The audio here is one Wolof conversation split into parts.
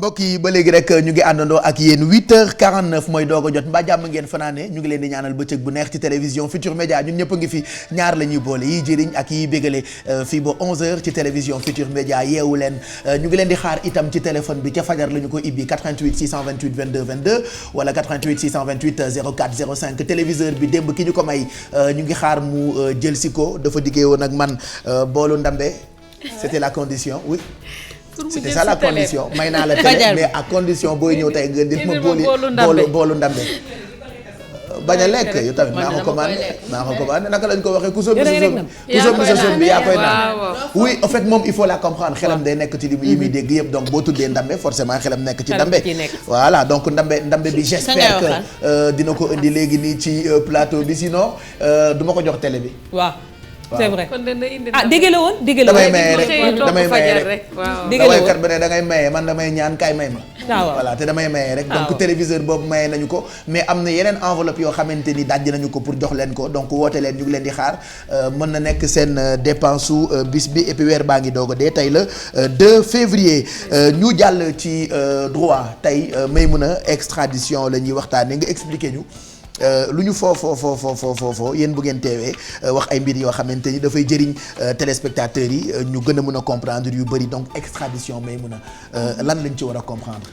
mbokk yi ba léegi rek ñu ngi àndandoo ak yéen 8h49 mooy doog a jot mbaa jàmm ngeen fanaane ñu ngi leen di ñaanal bëccëg bu neex ci télévision Futur Média ñun ñëpp a ngi fi ñaar la ñuy boole yiy jëriñ ak yiy bégale fii ba 11h ci télévision Futur Média yeewu leen ñu ngi leen di xaar itam ci téléphone bi ca fajar la ñu ko ibbi 88 628 22 22 wala 88 628 04 05 téléviseur bi démb ki ñu ko may ñu ngi xaar mu jël si ko dafa diggee woon ak man boolu ndambe c'était la condition oui. C'était ça la condition may naa la télé mais à condition booy ñëw tey nga dit ma boolu ndambe bañ a lekk yow tamit maa ko commandé naka lañ ko waxee ku sombi sa sombi yaa koy naan oui en fait moom il faut la comprendre xelam day nekk ci li muy dégg yëpp donc boo tuddee ndambe forcément xelam nekk ci ndambe voilà donc ndambe bi j'espère que dina ko indi léegi nii ci plateau bi sinon du ma ko jox télé bi waaw c'est vrai kon dana indi dégg la woon damay maye rek kat ba ne da ngay maye man damay ñaan kaay may ma voilà te damay maye rek donc téléviseur boobu maye nañu ko mais am na yeneen enveloppe yoo xamante ni dajji nañu ko pour jox leen ko donc woote leen ñu ngi leen di xaar mën na nekk seen dépense su bis bi et puis weer baa ngi doog a dee tey la 2 février ñu jàll ci droit tey Maimouna extradition la ñuy waxtaanee nga expliquer ñu lu ñu foo yéen bu ngeen teewee wax ay mbir yoo xamante ni dafay jëriñ téléspectateurs yi ñu gën a mën a comprendre yu bëri donc extradition may mën a lan lañ ci war a comprendre.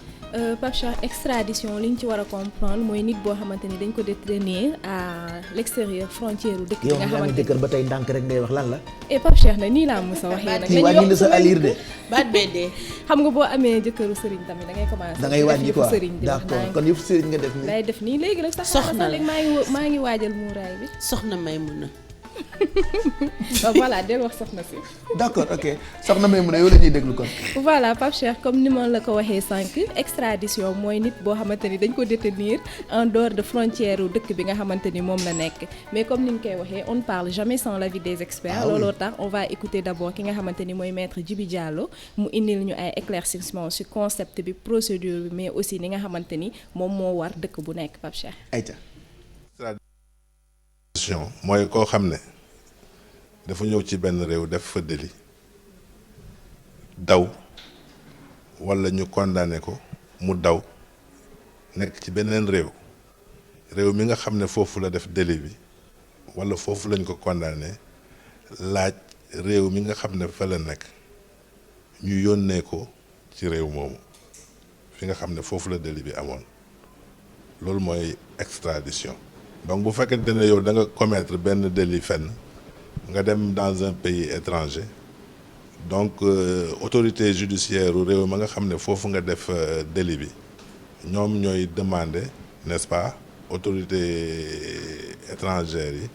Pape Cheikh extradition li ñu ci war a comprendre mooy nit boo xamante ni dañ ko détenir à l'extérieur frontière u dëkk bi nga xamante ni jëkkër ba tey ndànk rek ngay wax lan la. et Pape Cheikh na nii laa mos a waxee nag. kii wàññi na sa alir de. baat bee dee. xam nga boo amee jëkkëru sëriñ tamit da ngay commencer. da ngay wàññi quoi sëriñ di wax d'accord kon yëpp sëriñ nga def nii. lay def nii léegi rek sax. soxna la léegi maa ngi waajal muuraay bi. soxna Maimouna. voilà del wax soxna si. d'accord ok soxna Maimouna yow la ñuy déglu kon. voilà Pape Cheikh comme ni ma la ko waxee sànq extradition mooy nit boo xamante ni dañ ko détenir en dehors de frontière u dëkk bi nga xamante ni moom la nekk mais comme ni ñu koy waxee on ne parle jamais sans l'avis des experts. looloo tax on va écouter d'abord ki nga xamante ni mooy maître Djibi Diallo mu indil ñu ay éclaircissement sur concept bi procédure bi mais aussi ni nga xamante ni moom moo war dëkk bu nekk Pape Cheikh. ayca. mooy koo xam ne dafa ñëw ci benn réew def fa délit daw walla ñu condamné ko mu daw nekk ci beneen réew mi nga xam ne foofu la def délit bi walla foofu lañ ko condamné laaj réew mi nga xam ne fa la nekk ñu yónnee ko ci réew moomu fi nga xam ne foofu la délit bi amoon loolu mooy extradition. donc bu fekkente ne yow da nga commettre benn délit fenn nga dem dans un pays étranger donc autorité judiciaire u réew ma nga xam ne foofu nga def délit bi ñoom ñooy demander n'est-ce pas autorité étrangère yi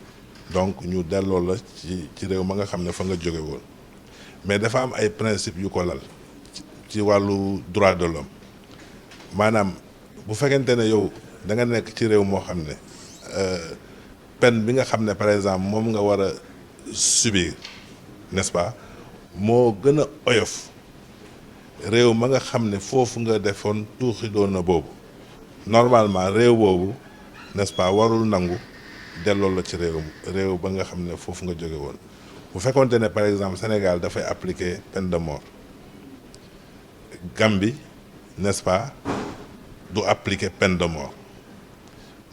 donc ñu delloo la ci réew ma nga xam ne fa nga jóge woon mais dafa am ay principes yu ko lal ci wàllu droit de l'homme maanaam bu fekkente ne yow da nga nekk ci réew moo xam ne peine bi nga xam ne par exemple moom nga war a subir n'est-ce pas moo gën a oyof réew ma nga xam ne foofu nga defoon tuuxi doon na boobu normalement réew boobu n'est-ce pas warul nangu delloo la ci réew ba nga xam ne foofu nga jóge woon bu fekkonte ne par exemple Sénégal dafay appliquer peine de mort Gambie n'est-ce pas du appliquer peine de mort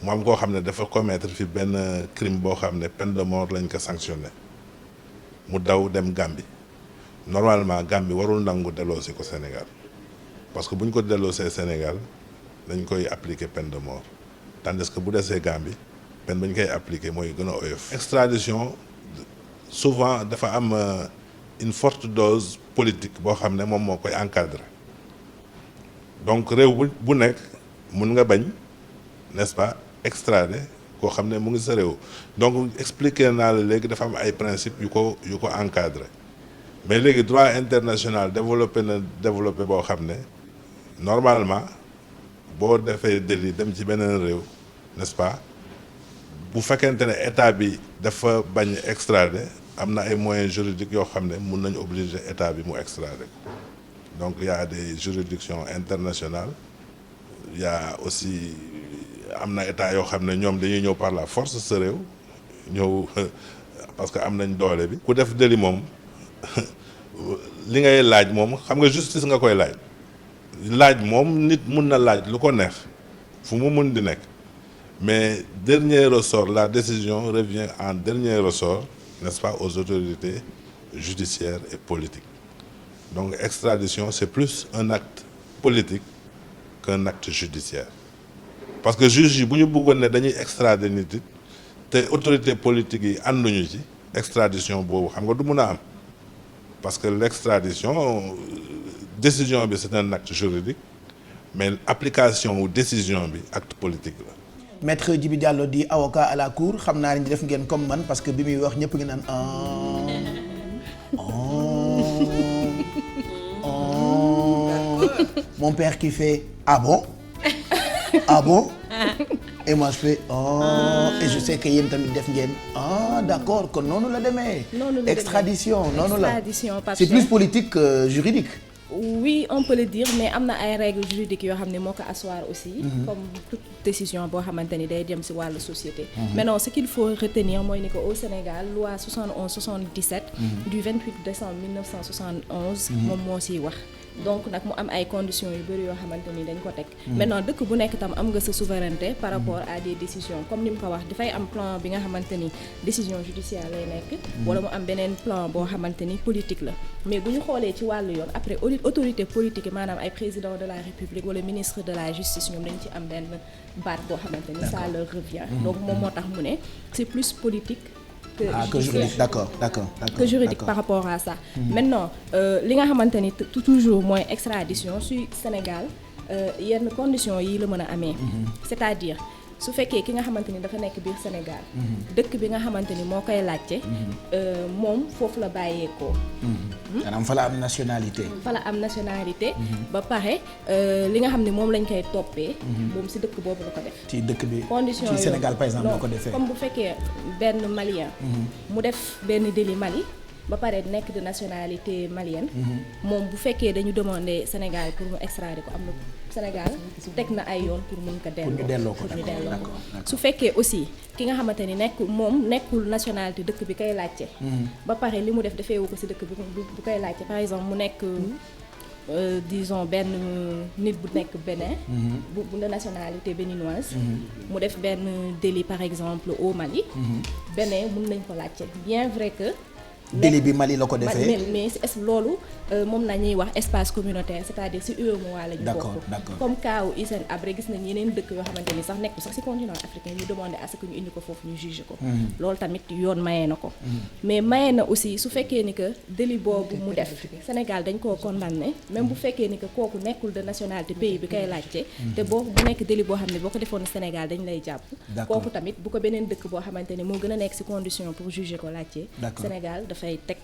mu am koo xam ne dafa commettre fi benn crime boo xam ne peine de mort lañ ko sanctionné mu daw dem Gambie normalement Gambie warul nangu delloosi ko Sénégal parce que bu ñu ko delloosee Sénégal dañ koy appliquer peine de mort tandis que bu desee Gambie peine ba ñu koy appliquer mooy gën a oyof. extradition souvent dafa am une forte dose politique boo xam ne moom moo koy encadrer donc réew bu nekk mun nga bañ n'est-ce pas extrader koo xam ne mu ngi sa réew donc expliquer naa la léegi dafa am ay principes yu ko encadrer mais léegi droit international développé boo xam ne normalement boo defee délit dem ci beneen réew n'est-ce pas bu fekkente ne état bi dafa bañ extrader am na ay moyens juridiques yoo xam ne mun nañu obliger état bi mu extrader donc il y a des juridictions internationales il y a aussi am na état yoo xam ne ñoom dañuy ñëw par la force sa réew ñëw parce que am nañ doole bi ku def délit moom li ngay laaj moom xam nga justice nga koy laaj laaj moom nit mun na laaj lu ko neex fu mu mun di nekk mais dernier ressort la décision revient en dernier ressort n'est-ce pas aux autorités judiciaires et politiques donc extradition c'est plus un acte politique qu'un acte judiciaire parce que juge yi bu ñu bëggoon ne dañuy extrader nit it te autorités politiques yi ànduñu ci extradition boobu xam nga du mun a am parce que l'extradition décision bi c'est un acte juridique mais application ou décision bi acte politique la. Maître Djibi Diallo di avocat à la cour xam naa ni def ngeen comme man parce que bi muy wax ñëpp ngi naan mon père qui fait ah bon et moi je fais et je sais que yéen tamit def ngeen d'accord kon noonu la demee. Extradition noonu la c'est plus politique que juridique. Oui, on peut le dire mais am na ay règles juridiques yoo xam ne moo ko asseoir aussi. Comme toute décision boo xamante ni day dem ci wàllu société. Maintenant ce qu'il faut retenir mooy ni que au Sénégal loi 71/77 du 28 décembre 1971 moom moo ciy wax. Donc nag mu am ay conditions yu bëri yoo xamante ni dañ ko teg. Maintenant dëkk bu nekk tam am nga sa souveraineté par rapport à des décisions comme ni mu ko wax dafay am plan bi nga xamante ni décision judiciaire lay nekk. wala mu am beneen plan boo xamante ni politique la mais bu ñu xoolee ci wàllu yoon après autorité politique yi maanaam ay président de la République wala ministre de la justice ñoom dañ ci am benn baat boo xamante ni ça leur revient. Donc moom moo tax mu ne c'est plus politique. Que juridique d'accord. Que juridique par rapport à ça. Maintenant li nga xamante ni toujours mooy extradition su Sénégal yenn conditions yi la mën a amee. C'est-à-dire su fekkee ki nga xamante ni dafa nekk biir Sénégal. dëkk bi nga xamante ni moo koy laajte. moom foofu la bàyyeekoo. maanaam fa la am nationalité. ba pare li nga xam ne moom lañ koy toppee. moom ci dëkk boobu la ko def. ci dëkk bi condition ci Sénégal par exemple la ko defee. comme bu fekkee benn malien. mu def benn délit Mali. ba pare nekk de nationalité malienne. moom bu fekkee dañu demander Sénégal pour mu extrader ko am na Sénégal teg na ay yoon pour mun ko delloo ko su fekkee aussi ki nga xamante ni nekkul nationalité dëkk bi koy laajte. ba pare li mu def defeewu ko ci dëkk bi bu koy laajte par exemple mu nekk disons benn nit bu nekk Bénin. bu de nationalité béninoise. mu def benn délit par exemple au Mali. Bénin mun nañ ko laajte bien vrai que. délit bi Mali la ko defee mais loolu moom la ñuy wax espace communautaire c'est-à-dire ci UEMOA la ñu bokk comme cas wu Hissène Habré gis nañ yeneen dëkk yoo xamante ni sax nekkul sax ci continent africain ñu demandé à ce que ñu indi ko foofu ñu juger ko loolu tamit yoon mayee na ko mais mayee na aussi su fekkee ni que délit boobu mu def Sénégal dañ koo condamné même bu fekkee ni que kooku nekkul de nationalité pays bi koy laajte te boo bu nekk délit boo xam ne boo ko defoon Sénégal dañ lay jàpp kooku tamit bu ko beneen dëkk boo xamante ni moo gën a nekk ci condition pour juger ko laajte Sénégal dafay teg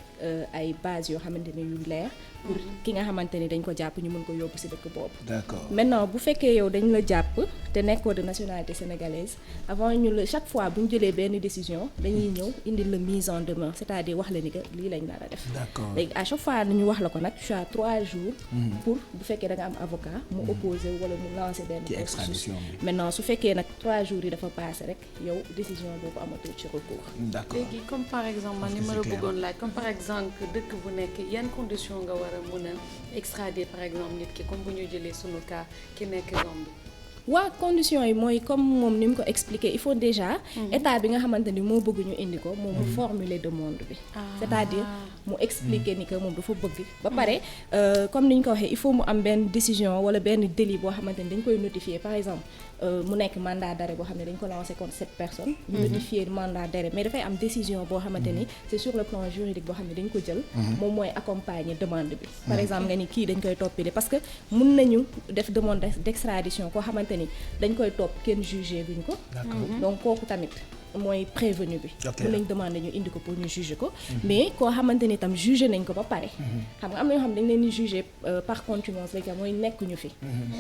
ay base yoo xamante ni yu leer pour ki nga xamante ni dañ ko jàpp ñu mën ko yóbbu ci dëkk boobu. D'accord. Maintenant bu fekkee yow dañ la jàpp te nekkoo de nationalité sénégalaise avant ñu la chaque fois bu ñu jëlee benn décision dañuy ñëw indi la mise en demeure c'est-à-dire wax la ni que lii lañ nar a def. D'accord. léegi à chaque fois ñu wax la ko nag tu as 3 jours. pour bu fekkee da nga am avocat mu opposé wala mu lancer benn processus. Maintenant su fekkee nag 3 jours yi dafa passé rek yow décision boobu amatul ci recours. D'accord. léegi comme par exemple man ni ma la bëggoon laaj comme par exemple dëkk bu nekk yan condition nga war a mën a extrader par exemple nit ki comme bu ñu jëlee sunu cas ki nekk Gambie. waa conditions yi mooy comme moom ni mu ko expliqué il faut déjà état bi nga xamante ni moo bëgg ñu indi ko moom mu formuler demande bi c'est-à-dire mu expliquer ni que moom dafa bëgg ba pare comme ni ñu ko waxee il faut mu am benn décision wala benn délit boo xamante ni dañ koy notifier par exemple mu nekk mandat d'arrêt boo xam ne dañ ko lancé contre cette personne ñu notifier mandat d'arrêt mais dafay am décision boo xamante ni c'est sur le plan juridique boo xam ne dañ ko jël moom mooy accompagner demande bi par exemple nga ni kii dañ koy toppile parce que mun nañu def demande d'extradition koo xamante ni dañ koy topp kenn jugé buñ ko donc kooku tamit mooy prévenu bi mun nañ demander ñu indi ko pour ñu juger ko mais koo xamante ni tam jugé nañ ko ba pare xam nga am na ñoo xam dañ leen di juger par contumace léegi mooy nekk ñu fi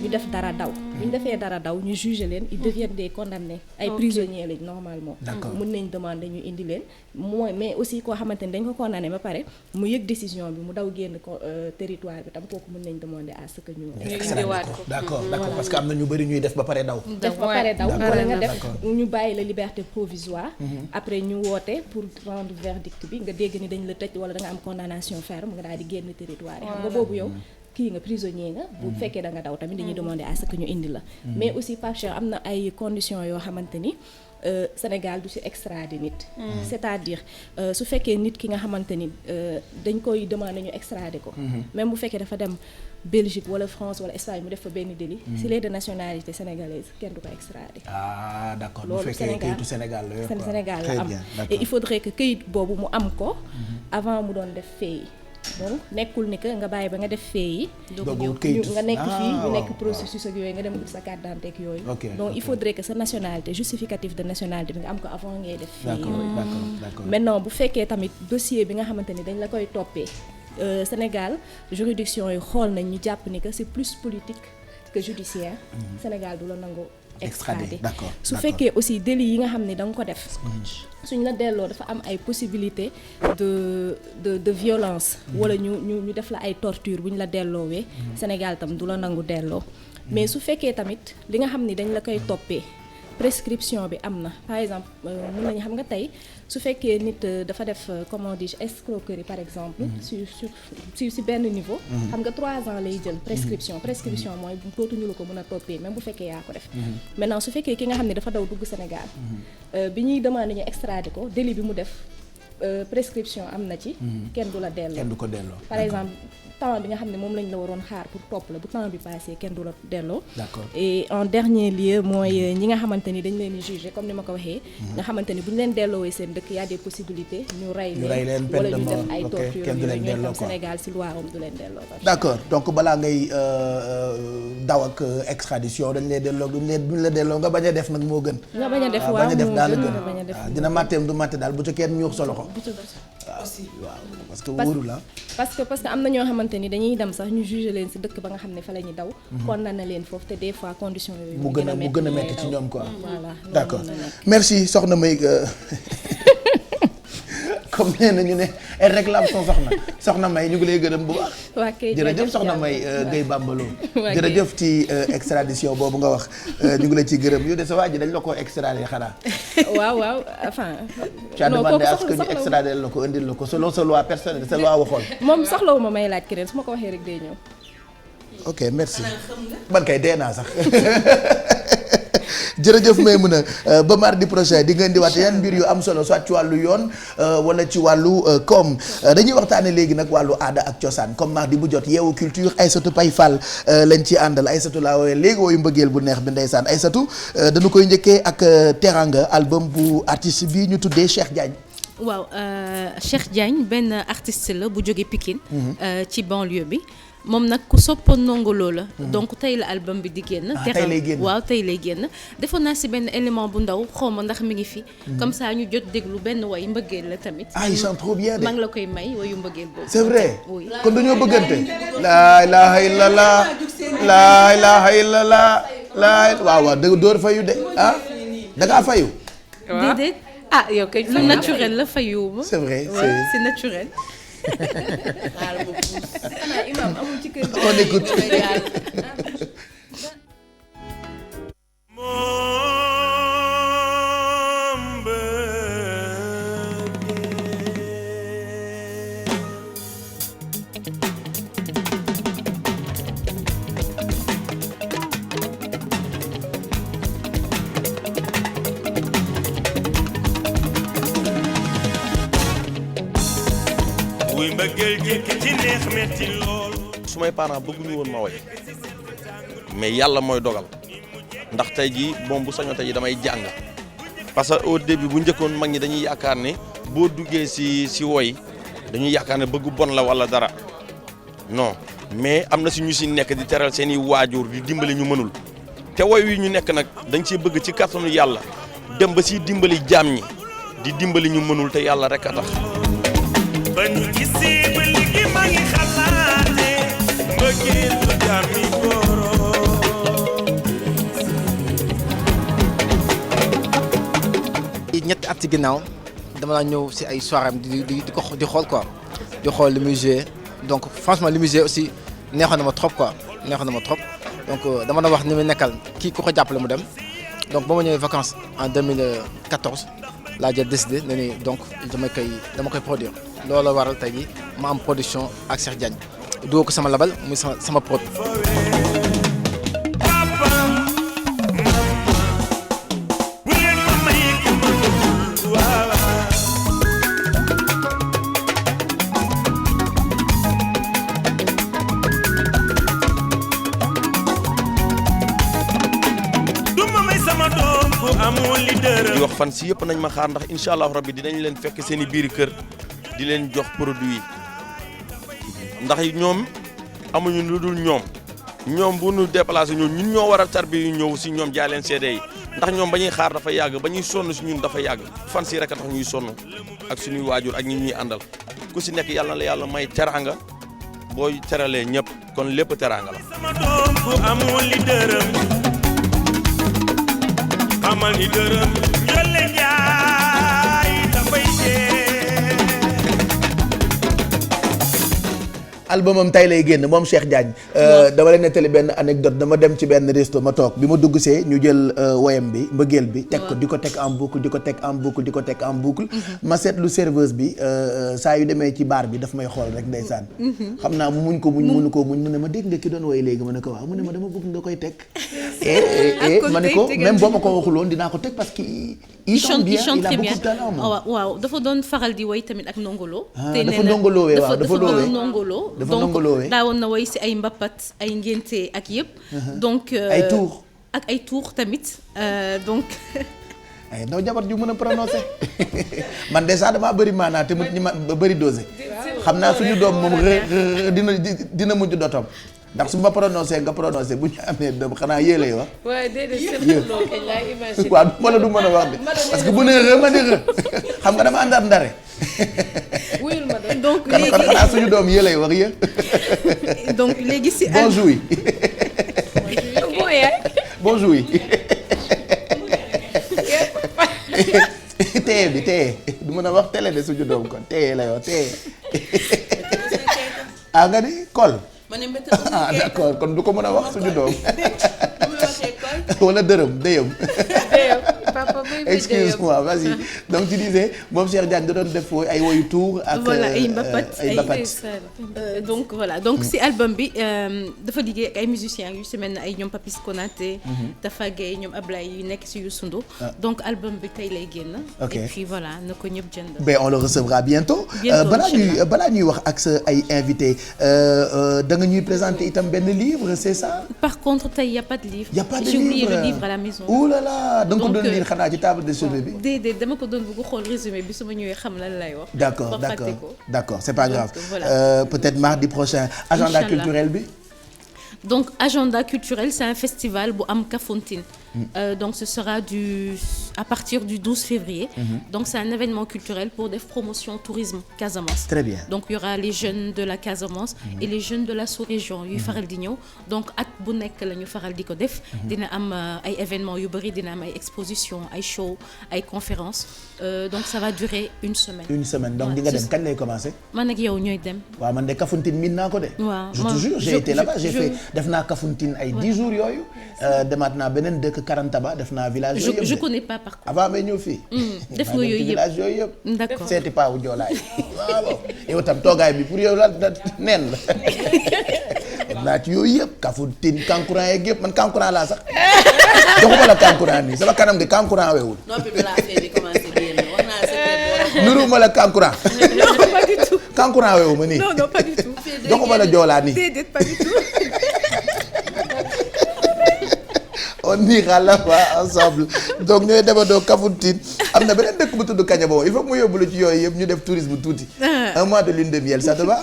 ñu def dara daw bu ñu defee dara daw ñu juger leen ils deviennent des condamnés ay prisonniers lañ normalement mun nañ demander ñu indi leen mooy mais aussi koo xamante ni dañ ko condamné ba pare mu yëg décision bi mu daw génn ko territoire bi tam kooku mun nañ demander à ce que ñu indiwaat ko d'accord parce que am na ñu bari ñuy def ba pare daw def ba pare daw wala nga def ñu bàyyi la liberté provisoire provisoire. après ñu woote pour rendre verdict bi nga dégg ni dañ la tëj wala da nga am condamnation ferme nga daal di génn territoire yi xam nga boobu yow kii nga prisonnier nga bu fekkee da nga daw tamit dañuy demander à ce que ñu indi la mais aussi Pape Cheikh am na ay conditions yoo xamante ni Sénégal du ci extrader nit c'est-à-dire su fekkee nit ki nga xamante ni dañ koy demander ñu extrader ko même bu fekkee dafa dem Belgique wala France wala Espagne mu def fa benn délit s'il est de nationalité sénégalaise kenn du ko extrader. Ah d'accord bu loolu fekkee kayitu Sénégal la yor quoi. Sénégal Très la am bien, d'accord. et il faudrait que kayit boobu mu am ko avant mu doon def fee yi donc nekkul ni que nga bàyyi ba nga def fee yi doog kayitu nga nekk fii ñu nekk waaw, processus ak yooyu nga dem ut sa carte d'identité ak yooyu Ok, donc il ok. faudrait que sa nationalité justificatif de nationalité bi nga am ko avant ngay def fee D'accord, yooyu d'accord. maintenant bu fekkee tamit dossier bi nga xamante ni dañ la koy toppee Sénégal juridiction yi xool nañ ñu jàpp ni que c'est plus politique que judiciaire Sénégal du la nangu extrader d'accord, su d'accord. fekkee aussi délit yi nga xam ne da nga ko def suñ la delloo dafa am ay possibilité de violence wala ñu def la ay torture bu ñu la delloowee Sénégal tam du la nangu delloo mais su fekkee tamit li nga xam ne dañ la koy toppee prescription bi am na par exemple mën nañu xam nga tey su fekkee nit dafa def comment dis-je escroquerie par exemple si benn niveau xam nga 3 ans lay jël prescription mooy dootuñu la ko mën a toppee même bu fekkee yaa ko def maintenant su fekkee ki nga xam ne dafa daw dugg Sénégal bi ñuy demandé ñu extrader ko délit bi mu def prescription am na ci kenn du la delloo kenn du ko delloo par exemple temps bi nga xam ne moom lañ la waroon xaar pour topp la bu temps bi passé kenn du la delloo D'accord. et en dernier lieu mooy ñi nga xamante ni dañ leen di juger comme ni ma ko waxee nga xamante ni bu ñu leen delloowee seen dëkk y a des possibilités ñu rey leen peine wala de ñu def mort. ay Ok, torture kenn du leen yooyu ñooy delloo xam quoi. Sénégal si loi am du leen delloo d'accord donc balaa ngay daw ak extradition dañ lay delloo duñ la delloo nga bañ a def nag moo gën. nga bañ a def waaw waaw bañ a def daal la moo gën nga bañ a def waaw dina màtteem du màtte daal bu ca kenn ñuux sa loxo. aussi waaw parce que wóoru la. parce que am na ñoo xamante ni dañuy dem sax ñu juger leen si dëkk ba nga xam ne fa la ñuy daw condamné leen foofu te des fois conditions yooyu mu gën a metti ci ñoom quoi. voilà d'accord merci soxna May comme nee na ñu ne elle réclame son soxna May ñu ngi lay gërëm bu baax. waa kay jërëjëf soxna May Guèye Bambalo. waa kay jërëjëf ci extradition boobu nga wax ñu ngi la ciy gërëm yow de sa waa ji dañ la ko extradé xanaa. waaw enfin. tu as non demandé à ce kooku que ñu soxla extradé la ko indil la ko selon sa loi personnelle sa loi waxoon. moom soxlawuma may laaj keneen su ma ko waxee rek day ñëw. ok merci man kay dee naa sax jërëjëf Maimouna ba mardi prochain di nga indiwaat yan mbir yu am solo soit ci wàllu yoon wala ci wàllu koom dañuy waxtaane léegi nag wàllu aada ak cosaan comme mardi bu jot yeewu culture Aïssatou Paye Fall lañ ci àndal Aïssatou laa wooye léegi wooyu mbëggeel bu neex bi ndeysaan Aïssatou dañu koy njëkkee ak Teranga album bu artiste bi ñu tuddee Cheikh Diagne. waaw Cheikh Diagne benn artiste la bu jóge Pikine ci banlieue bi moom nag ku soppoon Ndongo Lo la donc tey la album bi di génn tey lay génn waaw tey lay génn defoon naa si benn élément bu ndaw xaw ma ndax mi ngi fi comme ça ñu jot déglu benn way mbëggeel la tamit ah il chante trop bien de maa ngi la koy may wayu mbëggeel boobu c'est vrai oui kon dañoo bëggante laa ilaha illallah laa ilaha illallah laa waaw waaw dëgg dóor fayu de ah da ngaa fayu déedéet ah yow kay lu naturel la fayuwuma c'est vrai c'est naturel xanaa imam amul ci kër gi. on écoute wuy mbëggeel jékki ci neex metti lool. sumay parents bëgguñu woon ma woy mais yàlla mooy dogal ndax tey jii moom bu sañoo tey jii damay jàng parce que au début bu njëkkoon mag ñi dañuy yaakaar ne boo duggee si woy dañuy yaakaar ne bëgg bon la wala dara non mais am na si ñu si nekk di teral seen i waajur di dimbali ñu mënul te woy wi ñu nekk nag dañ ciy bëgg ci kàttanu yàlla dem ba si dimbali jaam ñi di dimbali ñu mënul te yàlla rek a tax. ba ñu gisee ba léegi maa ngi xalaate mbëggeel bu jàmmi borom. ñetti at ci ginnaaw dama la ñëw si ay soirée di xool quoi di xool li muy joué donc franchement li muy joué aussi neexoon na ma trop quoi neexoon na ma trop donc dama doon wax ni muy nekkal kii ku ko jàppale mu dem donc ba ma ñëwee vacances en 2014 laa jël décidé ne ni donc dama koy produire loolu waral tey jii ma am production ak Cheikh Diagne dugg ko sama label muy sama prod. di wax fan si yëpp nañ ma xaar ndax incha allah rabbi dinañ leen fekk seen i biir kër di leen jox produit ndax ñoom amuñu lu dul ñoom bu ñu déplacé ñun ñoo war a tarbi yu ñëw si ñoom jaay leen CD yi ndax ñoom ba ñuy xaar dafa yàgg ba ñuy sonn si ñun dafa yàgg fan si rek a tax ñuy sonn ak suñuy waajur ak ñi ñuy àndal ku si nekk yàlla na la yàlla may teraanga booy teralee ñëpp kon lépp teraanga la. amal ni dërëm ñolle njaay dafay albumam tay lay génn moom Cheikh Diagne dama leen nettali benn anecdote dama dem ci benn resto ma toog bi ma dugg see ñu jël woyam bi mbëggeel bi teg ko di ko teg en boucle di ko teg en boucle di ko teg en boucle ma seetlu serveuse bi saa yu demee ci bar bi daf may xool rek ndeysaan xam naa mu muñ ko mënu koo muñ mu ne ma dégg nga ki doon woy léegi ma ne ko waaw mu ne ma dama bëgg nga koy teg ma ne ko même boo ma ko waxul woon dinaa ko teg parce que il chante bien il a beaucoup de talent waaw dafa doon faral di woy tamit ak nongolo dafa nongolowee waaw dafa loowee dafa nongolowee daawoon na woy si ay mbappat ay ngénte ak yëpp donc ay tour ak ay tour tamit donc ay ndaw jabar ju mën a prononcer man déjà damaa bëri maanaa te mut ñi ma bëri dosé xam naa suñu doom moom dina mujj dotom ndax su ma prononcé nga prononcé bu ñu amee doom xanaa yée lay wax. waaw déedéet seen loolu kañ laa imaginer. waaw du ma la du mën a wax de parce que bu nee rë ma ni rë xam nga dama àndaat ndare. wuyul ma doon donc léegi kon xanaa suñu doom yée lay wax yéen. donc léegi si. bonjour yi. bonjour yi. téye bi téye du mën a wax télé de suñu doom kon téye lay wax téye. ah nga ni kol. ah d'accord kon du ko mën a wax suñu doom. wala dërëm déyam. papa muy excuse-moi vas-y donc tu disais moom Cheikh Diagne da doon def ay woyu tour ak voilà ay mbapat donc voilà donc si album bi dafa liggéey ak ay musiciens yu si mel ne ay ñoom Papis Konaté Tafa Gueye ñoom Ablaye yu nekk si Youssou Ndour donc album bi tey lay génn et puis voilà na ko ñëpp jënd ben on le recevra bientôt balaa ñuy wax ak sa ay invité da nga ñuy présenter itam benn livre c'est ça par contre tey y a pas de livre y a pas de j'ai oublié livre le livre à la maison ouh là là da nga ko doon lire xanaa ci table de chevet bi déedéet dama ko doon bëgg xool résumé bi su ma ñëwee xam lan lay wax d'accord c'est pas grave peut-être mardi prochain agenda culturel bi donc agenda culturel c'est un festival bu am Kafountine donc ce sera à partir du 12 février donc c'est un événement culturel pour des promotions tourisme Casamance très bien donc il y aura les jeunes de la Casamance et les jeunes de la sous-région yuy faral di ñëw donc at bu nekk la ñu faral di ko def dina am ay événements yu bëri dina am ay expositions ay shows ay conférences donc ça va durer une semaine donc di nga dem kañ lay commencer man ak yow ñooy dem waaw man de Kafountine miin naa ko de waaw je te jure j'ai été là-bas j'ai fait def naa Kafountine ay 10 jours yooyu demaat naa beneen dëkk Karantaba def naa village yooyu yëpp je connais pas par contre avant may ñëw fii def nga yooyu yëpp village yooyu yëpp d'accord seeti paawu joolaay waaw yow tam toogaay bi pour yow la neen la dem naa ci yooyu yëpp Kafountine Kankourang yeeg yëpp man Kankourang laa sax joxuma la Kankourang nii sama kanam gi Kankourang weewul nuruma la Kankourang non pas du tout Kankourang weewu ma nii non pas du tout joxuma la joolaa nii déedéet pas du tout on ira là-bas ensemble donc ñooy demandoo Kafountine am na beneen dëkk bu tudd Kaña boobu il faut que mu yóbbu la ci yooyu yëpp ñu def tourisme tuuti. un mois de lune de miel ça te va.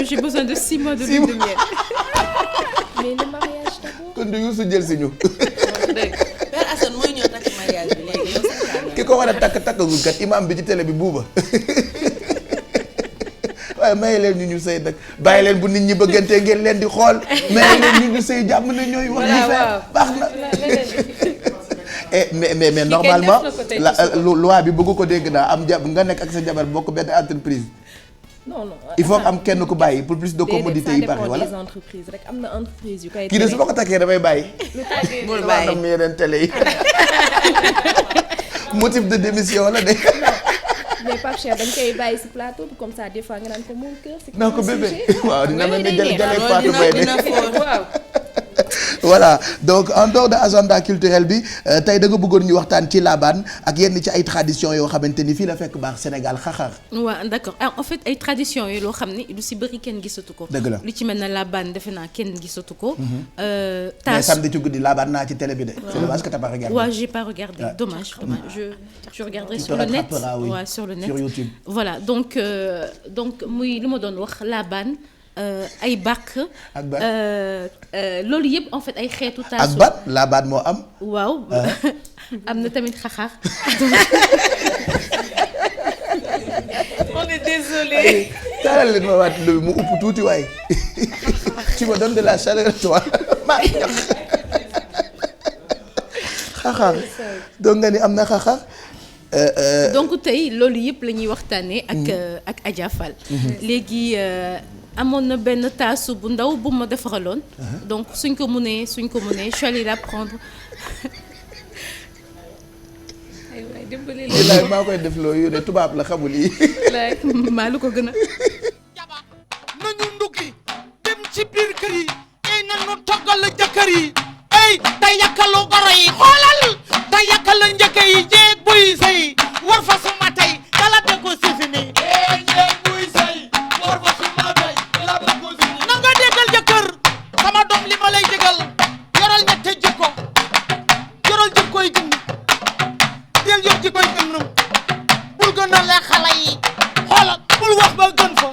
j'ai besoin de 6 mois de lune de miel. mais le mariage d'abord. kon du Youssou jël si ñu. Père Assane mooy ñëw takk mariage bi léegi. ki ko war a takkagul kat imam bi ci télé bi buuba. waaye may leen ñu sëy nag bàyyi leen bu nit ñi bëggantee ngeen leen di xool may leen ñu sëy jàmm na ñooy wax ñu fee baax na mais normalement loi bi bëgg ko dégg naa am nga nekk ak sa jabar bokk benn entreprise non il faut am kenn ku bàyyi pour plus de commodité yi pare wala des entreprises rek am na entreprise yu koy kii de su ma ko takkee damay bàyyi bul bàyyi yeneen télé yi motif de démission la de. mais Pape Cheikh dañ koy bàyyi si plateau bi comme ça des fois nga naan ko mon cœur. c'est non ko bébé waaw dina mel ni jële Fatou dina Mbaye de. waaw. voilà donc en dehors de agenda culturel bi tey da nga bëggoon ñu waxtaan ci laabaan ak yenn ci ay tradition yoo xamante ni fii la fekk baax Sénégal xaxar. waaw d'accord en fait ay traditions yi loo xam ni lu si bëri kenn gisatu ko. dëgg la li ci mel ne laabaan defe naa kenn gisatu ko. mais taas samedi ci guddi laabaan naa ci télé bi de. c'est dommage que t'as pas regardé. Ouais, j'ai pas regardé. Ouais. Dommage. Je regarderai Tu sur te le net. rattraperas, oui. Ouais, sur le net. Sur YouTube. Voilà donc muy li ma doon wax laabaan ay bàkk. ak ban loolu yëpp en fait ay xeetu ak taasu. ban laabaan moo am. waaw am na tamit xaxaar. On est désolé. taalal leen ma waat mu upp tuuti waay tu me donnes de la chaleur toi maa ngi ñax xaxar donc nga ni am na xaxar. donc tey loolu yëpp la ñuy waxtaanee. ak Adja Fall. léegi amoon na benn taasu bu ndaw bu ma defaraloon. donc suñ ko mënee je suis allée la prendre. aywa dimbali bilaay maa koy def loo yu ne tubaab la xamul yi. maa lu ko gën a. nañu nduggi dem ci biir kër yi ay nañu toggal la jëkkër yi ay da yàkkalu goro yi xoolal da yàkkal la njëkk yi jeeg buy sëy war fa suma tey dala de ko sifini jeeg buy sëy war fa suma tey dala de ko sifini na nga déggal jëkkër sama doom li ma lay digal yoral ñette jikko yoral jikkoy gën del yor jikkoy gën bul gën a lee xale yi xoolal bul wax ba gën fa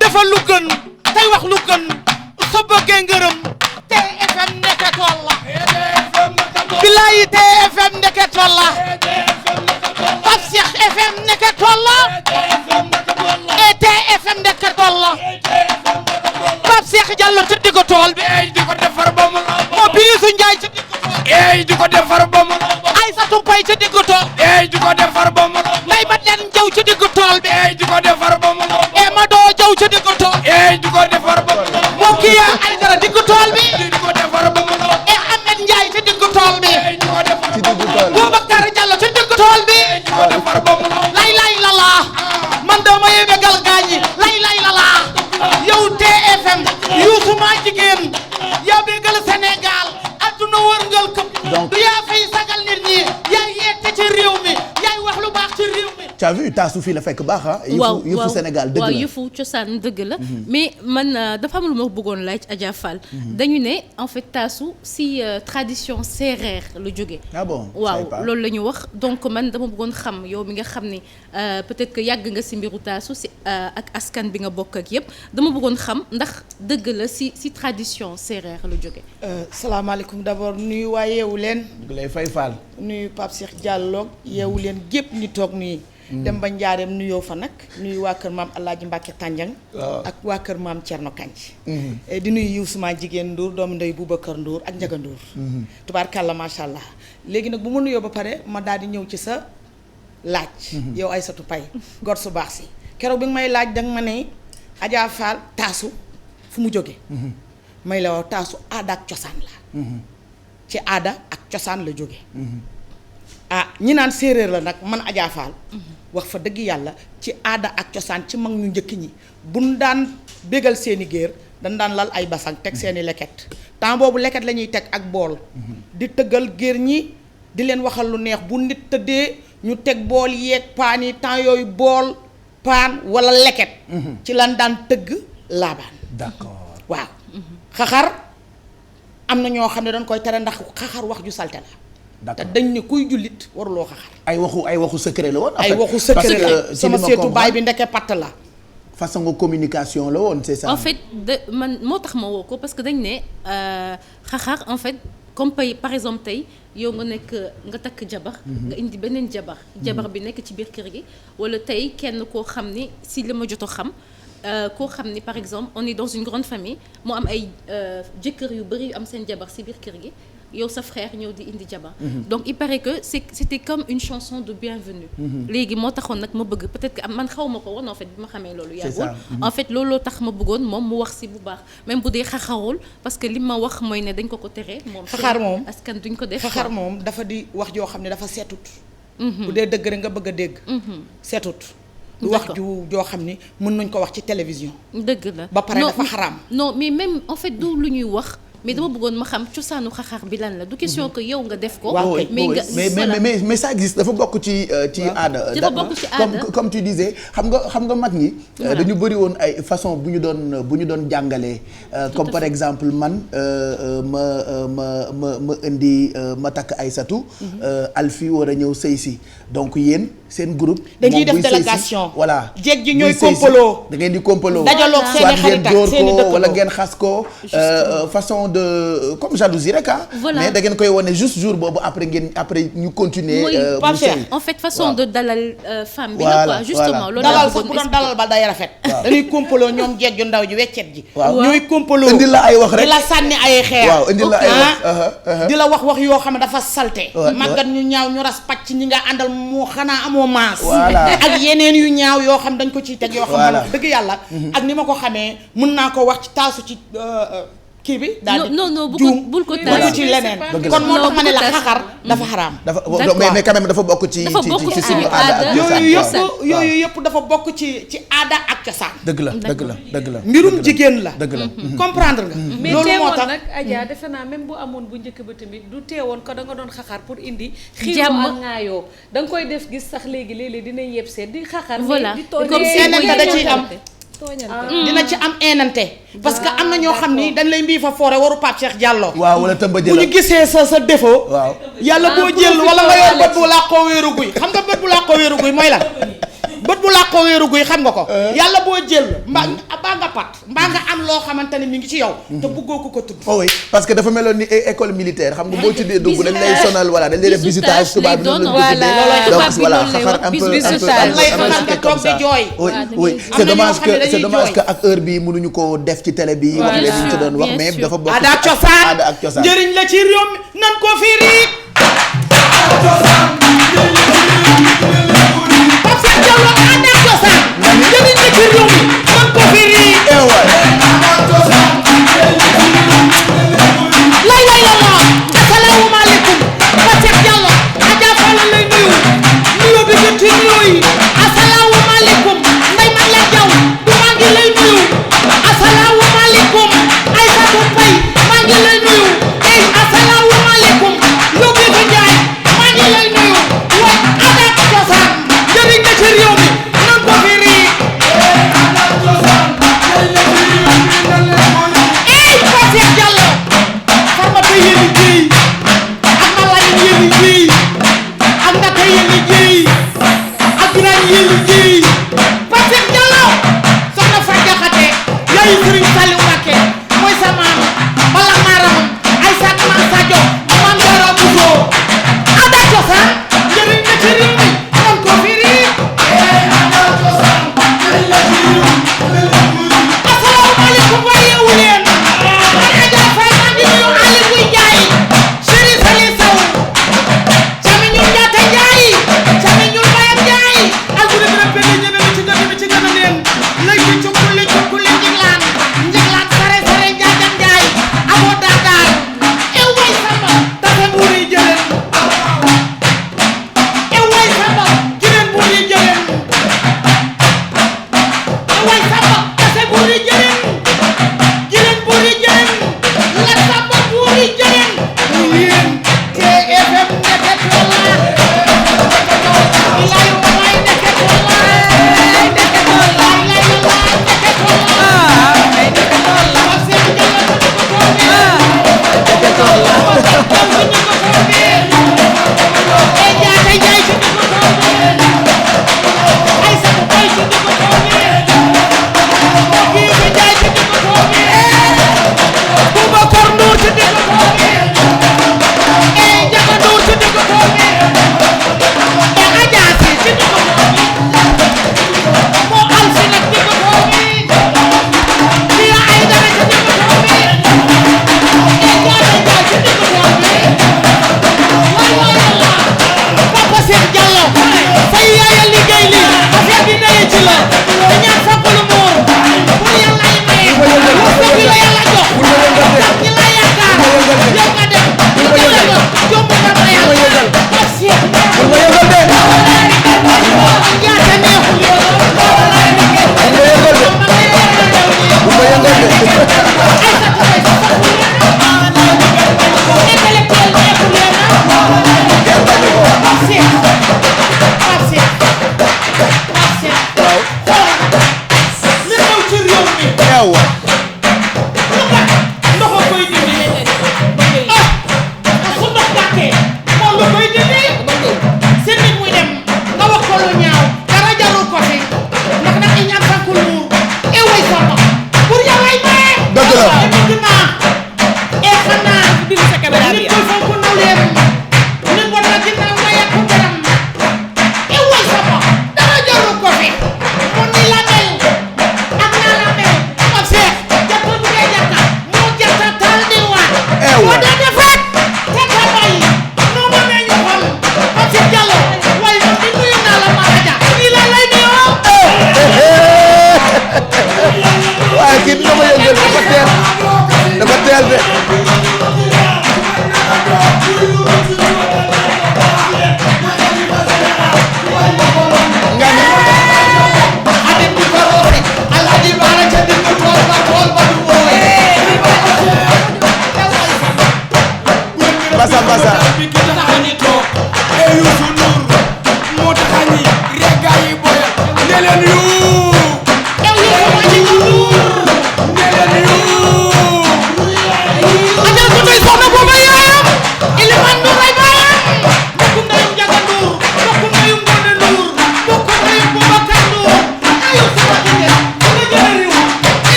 defal lu gën tey wax lu gën soo bëggee ngërëm TFM ndeke tool la bilaayi TFM ndeke tool la Pape Cheikh FM ndeke tool la et TFM ndeke tool la Pape Cheikh Diallo ci diggu tool bi ey di ko defar ba mu moo Biisu Njaay ci diggu tool ey di ko defar ba mu Aysatu Pay ci diggu tool ey di ko defar ba mu Ndey ba den Jaw ci diggu tool bi ey di ko defar ba mu e ma doo Jaw ci diggu tool ey di ko defar ba mu moo Kiya Aydara diggu tool bi di ko defar ba mu e Ahmed Njaay ci diggu tool bi di ko defar ci diggu tool bi. Boubacar Diallo ci diggu tool bi di ko defar ba mu lay lay la laa man dama yéeme gal gaañi lay lay la laa yow TFM Youssou maa jigéen yaa bégal Sénégal adduna wërngal këpp Donc- du yaa fay sagal nit ñi yaay yeete ci réew mi yaay wax lu baax ci réew mi tu as vu taasu fii la fekk baax ah. waaw yëfu Sénégal dëgg la waaw yëfu cosaan dëgg la. mais man dafa am lu ma bëggoon laaj Adja Fall. dañu ne en fait taasu si tradition séeréer la jóge. ah bon waaw loolu la ñu wax donc man dama bëggoon xam yow mi nga xam ne peut-être que yàgg nga si mbiru taasu si ak askan bi nga bokk ak yépp dama bëggoon xam ndax dëgg la si tradition séeréer la jóge. salaamaaleykum d'abord nuyu waa yeewu leen ngi lay fay faal. nuyu Pape Cheikh Diallo yeewu leen gépp ñi toog nii. dem ba njaareem nuyoo fa nag nuyu waa kër maam Alaaji Mbàkke Tànjang ak waa kër maam Cerno Kanc di nuyu Youssou maa jigéen Ndour doomu ndey Boubacar Ndour ak Njaga Ndour tubaarkàlla macha allah léegi nag bu ma nuyoo ba pare ma daal di ñëw ci sa laaj yow Aysatu Pay gor su baax si keroog bi nga may laaj danga ma ne Adja Fall taasu fu mu jóge may la wax taasu aada ak cosaan la ci aada ak cosaan la jóge ah ñi naan séeréer la nag man Adja Fall wax fa dëgg yàlla ci aada ak cosaan ci mag ñu njëkk ñi buñ daan bégal seeni géer dañ daan lal ay basang teg seeni leket temps boobu leket la ñuy teg ak bool di tëggal géer ñi di leen waxal lu neex bu nit tëddee ñu teg bool yeeg paan yi temps yooyu bool paan wala leket ci lan daan tëgg laabaan d'accord waaw xaxar am na ñoo xam ne dañ koy tere ndax xaxar wax ju salte la te d'accord dañ ne kuy jullit waruloo xaxar ay waxu secret la woon. en ay fait, waxu secret la parce que sama ci li ma seetu baay bi comprendre, ndeke patt la façon communication la woon c'est ça. en fait man moo tax ma woo ko parce que dañ ne xaxaar en fait comme par exemple tey yow nga nekk nga takk jabar nga indi beneen jabar bi nekk ci biir kër gi wala tey kenn koo xam ni si li ma jot a xam koo xam ni par exemple on est dans une grande famille mu am ay jëkkër yu bëri yu am seen jabar si biir kër gi yow sa frère ñëw di indi jabar donc il paraît que c'était comme une chanson de bienvenue léegi moo taxoon nag ma bëgg peut-être que man xaw ma ko woon en fait bi ma xamee loolu yàggul en fait looloo tax ma bëggoon moom mu wax si bu baax même bu dee xaxarul parce que li ma wax mooy ne dañ ko tere moom xaxar moom askan duñ ko def xaxar moom dafa di wax joo xam ne dafa seetut bu dee dëgg rek nga bëgg a dégg seetut du wax ju joo xam ni mën nañ ko wax ci télévision dëgg la ba pare dafa xaraam non mais même en fait du lu ñuy wax mais dama bëggoon ma xam cosaanu xaxar bi lan la du question que yow nga def ko. mais ça existe dafa bokk ci aada. dafa bokk ci aada comme tu disais xam nga mag ñi. dañu bëri woon ay façon bu ñu doon jàngalee. comme par exemple man ma indi ma takk Aïssatou. Alfi war a ñëw sëy si donc yéen seen groupe. dañuy def délégation voilà. jéeg ji ñooy kompaloo da ngeen di kompaloo. dajaloog seen i xarit ak seen i dëkkandoo wala ngeen xas ko façon de comme jalousie rek voilà mais da ngeen koy wane juste jour boobu après ñu continuer. en fait façon de dalal femme bi la quoi justement. loolu dalal sax bu doon dalal ba day rafet. dañuy kompaloo ñoom jeeg ju ndaw ji weccet ji. ñooy kompaloo indil la ay wax rek di la sànni ay xeer. waaw indil la ay wax di la wax yoo xam ne dafa salte. màggat ñu ñaaw ñu ras pàcc ñi nga àndal moo xanaa amoo maas. ak yeneen yu ñaaw yoo xam dañ ko ciy teg yoo xam ne dëgg yàlla. ak ni ma ko xamee mën naa ko wax ci taasu ci. kii bi daal di non bul ko taal ci leneen kon moo tax ma ne la xaxar dafa xaraam. dafa mais quand même dafa bokk ci suñu aada yooyu yëpp dafa bokk ci aada ak cosaan. dëgg la mbirum jigéen la. dëgg la comprendre nga. mais loolu moo tax teewoon nag Adja defe naa même bu amoon bu njëkk ba tamit du teewoon ko da nga doon xaxar pour indi. xiiroo ak ŋaayoo da nga koy def gis sax léegi dinañ yeb seet di xaxar. voilà di comme seenante da ciy am. dina ci am eenante parce que am na ñoo xam ni dañ lay mbii fa foore waru Pape Cheikh Diallo. waaw wala tëmba jëla bu ñu gisee sa défaut. waaw yàlla boo jël wala nga yor bët bu làqoo wéeru guy xam nga bët bu làqoo wéeru guy mooy lan bët bu làqoo wéeru guy xam nga ko. yàlla boo jël mbaa nga pat mbaa nga am loo xamante ne mi ngi ci yow. te bëggoo ko tudd. oh oui parce que dafa meloon ni école militaire xam nga boo ci dee dugg dañ lay sonal voilà dañ lay def visitage tubaab bi noonu la ñu donc voilà xaxar un peu nga toog di jooy. oui c'est dommage que ak heure bi mënuñu ko def ci télé bi. wax leen ñu ci doon wax mais dafa bokk aada ak cosaan njëriñ la ci réew mi nan ko firi. Pape Cheikh Diallo aada ak cosaan njëriñ la ci réew mi nan ko firi. lay la asalaamaaleykum Pape Cheikh Diallo Adja Fall lay nuyu bi gën ci nuyoo yi asalaamaaleykum Ndeye Maguette Diaw du maa ngi lay nuyu asalaamaaleykum Aïssatou Faye maa ngi lay nuyu asalaamaaleykum Yobé Ndiaye maa ngi lay nuyu wa aada ak cosaan njëriñ la ci réew mi nan ko firi. Pape Cheikh Diallo Farmata yéen jéey ak Malaye yéen jéey ak Ndaka yéen jéey ak Birane yéen jéey Pape Cheikh Diallo soxna Fatou Diakhaté yaayu Serigne Saliou Mbacké mooy sa maam bala maaram Aïssat Maam Sadio Maam Dara Bousso aada cosaan njëriñ la ci réew mi nan ko firi. asalaamaaleykum waa yeewu leen Adja Faye maa ngi nuyu Ali Guy Ndiaye Chérif Ali Sow camiñul Ndiatta Ndiaye camiñul Bayam Ndiaye alburi bi rek benn ñebe mi ci gën a leen lay ci cukkuli jiglaan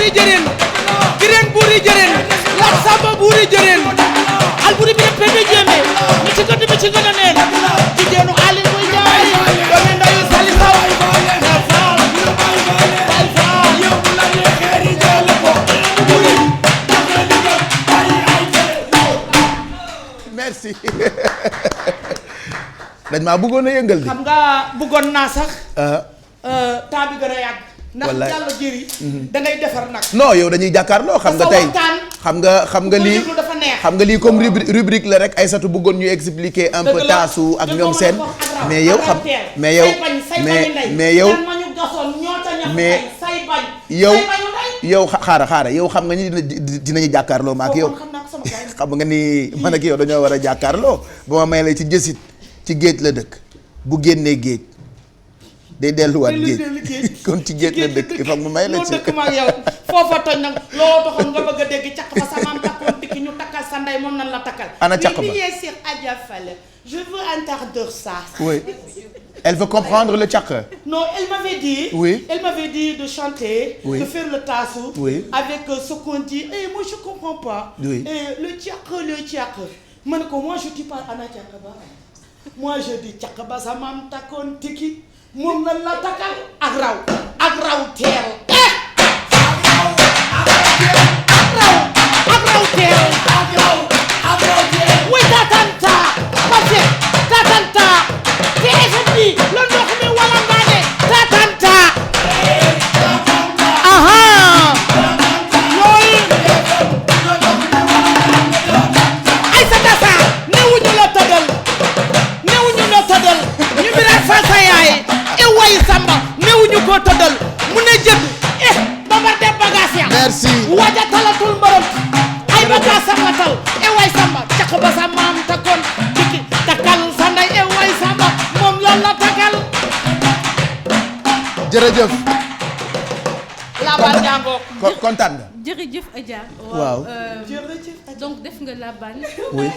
buuri jëreen gireen buuri jëreen Lat Samba buuri jëreen Alburi bi pepe jéeme mi ci gën a neen jigéenu Aline muy jaay doomi ndayu Sali Saw merci dañ maa bëggoon a yëngal di xam nga bëggoon naa sax temps bi gën a yàgg ndax wallaay jàll jëri da ngay defar nag non yow dañuy jàkkaarloo xam nga tey xam nga lii dafa neex xam nga lii comme rubrique la rek Aïssatou bëggoon ñu expliquer un peu taasu ak ñoom seen mais yow xam mais yow mais yow mais yow xaara yow xam nga ni dinañu jàkkaarloo ma ak yow xam nga ni man ak yow dañoo war a jàkkaarloo ba ma may la ci jësit ci géej la dëkk bu génnee géej day delluwaat géej kon ci géej la dëkk il faut mu may la ci dëkk ma yow foofa toj nag loo doxoon nga bëgg a dégg caq fa sa maam takkoon tikki ñu takkal sa ndey moom nan la takkal ana caq ba sur Adja Fall je veux entendre ça. Oui. Elle veut comprendre le caq. Non, elle m'avait dit. Oui. Elle m'avait dit de chanter, oui. de faire le tassou. Oui. Avec ce qu'on dit. Et moi je comprends pas. Oui. Et le caq. Moi je dis pas ana caq ba. Moi je dis caq ba sa maam takkoon tikki moom nan la takkal ak raw teel. Oui, tatanta, parce tatanta, TFM la ndox mi wala mbaane tatanta. Aha. Yooyu. Aïssata Sarr newuñu la tëddal. ñu biraat fa sa yaay. way Samba newuñu ko tëddal mu ne jënd babar de bagage ya. Merci. Waja talatul mborom. Ay bagage am la tal way Samba caq ba sa maam takkoon dikki takkal sa ndey way Samba moom loolu la takkal. jërëjëf. la baal jàngoo. kontaan nga. jërëjëf Adja. waaw donc def nga la baal. oui.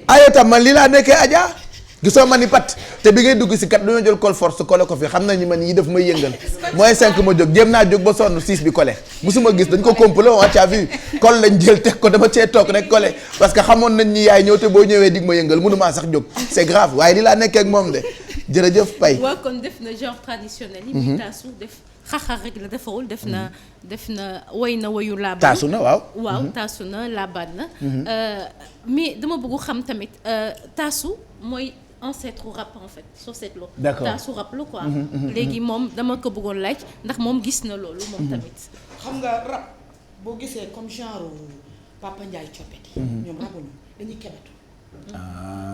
aywa tam man lii laa nekkee Adja. gisoo ma ni pat te bi ngay dugg si kat dañoo jël col force collé ko fi xam nañu man yi daf may yëngal mooy 5 ma jóg jéem naa jóg ba sonn 6 bi collé musuma gis dañ ko complot on a vu col lañ jël teg ko dama cee toog rek collé parce que xamoon nañ ni yaay ñëw te boo ñëwee dig ma yëngal mënumaa sax jóg c'est grave waaye li laa nekkee ak moom de jërëjëf Paye. waaw kon def na genre traditionnel yi. muy taasu def xaxar rek la defawul def na woy na woyu laabaan. taasu na waaw. waaw taasu na laabaan na. mais dama bëgg xam tamit taasu mooy. ancêtre rap en fait soo seetloo. d'accord taasu rap la quoi. léegi moom dama ko bëggoon laaj ndax moom gis na loolu moom tamit. xam nga rap boo gisee comme genre Papa Ndiaye coppet yi. ñoom rabuñu dañuy kebetu.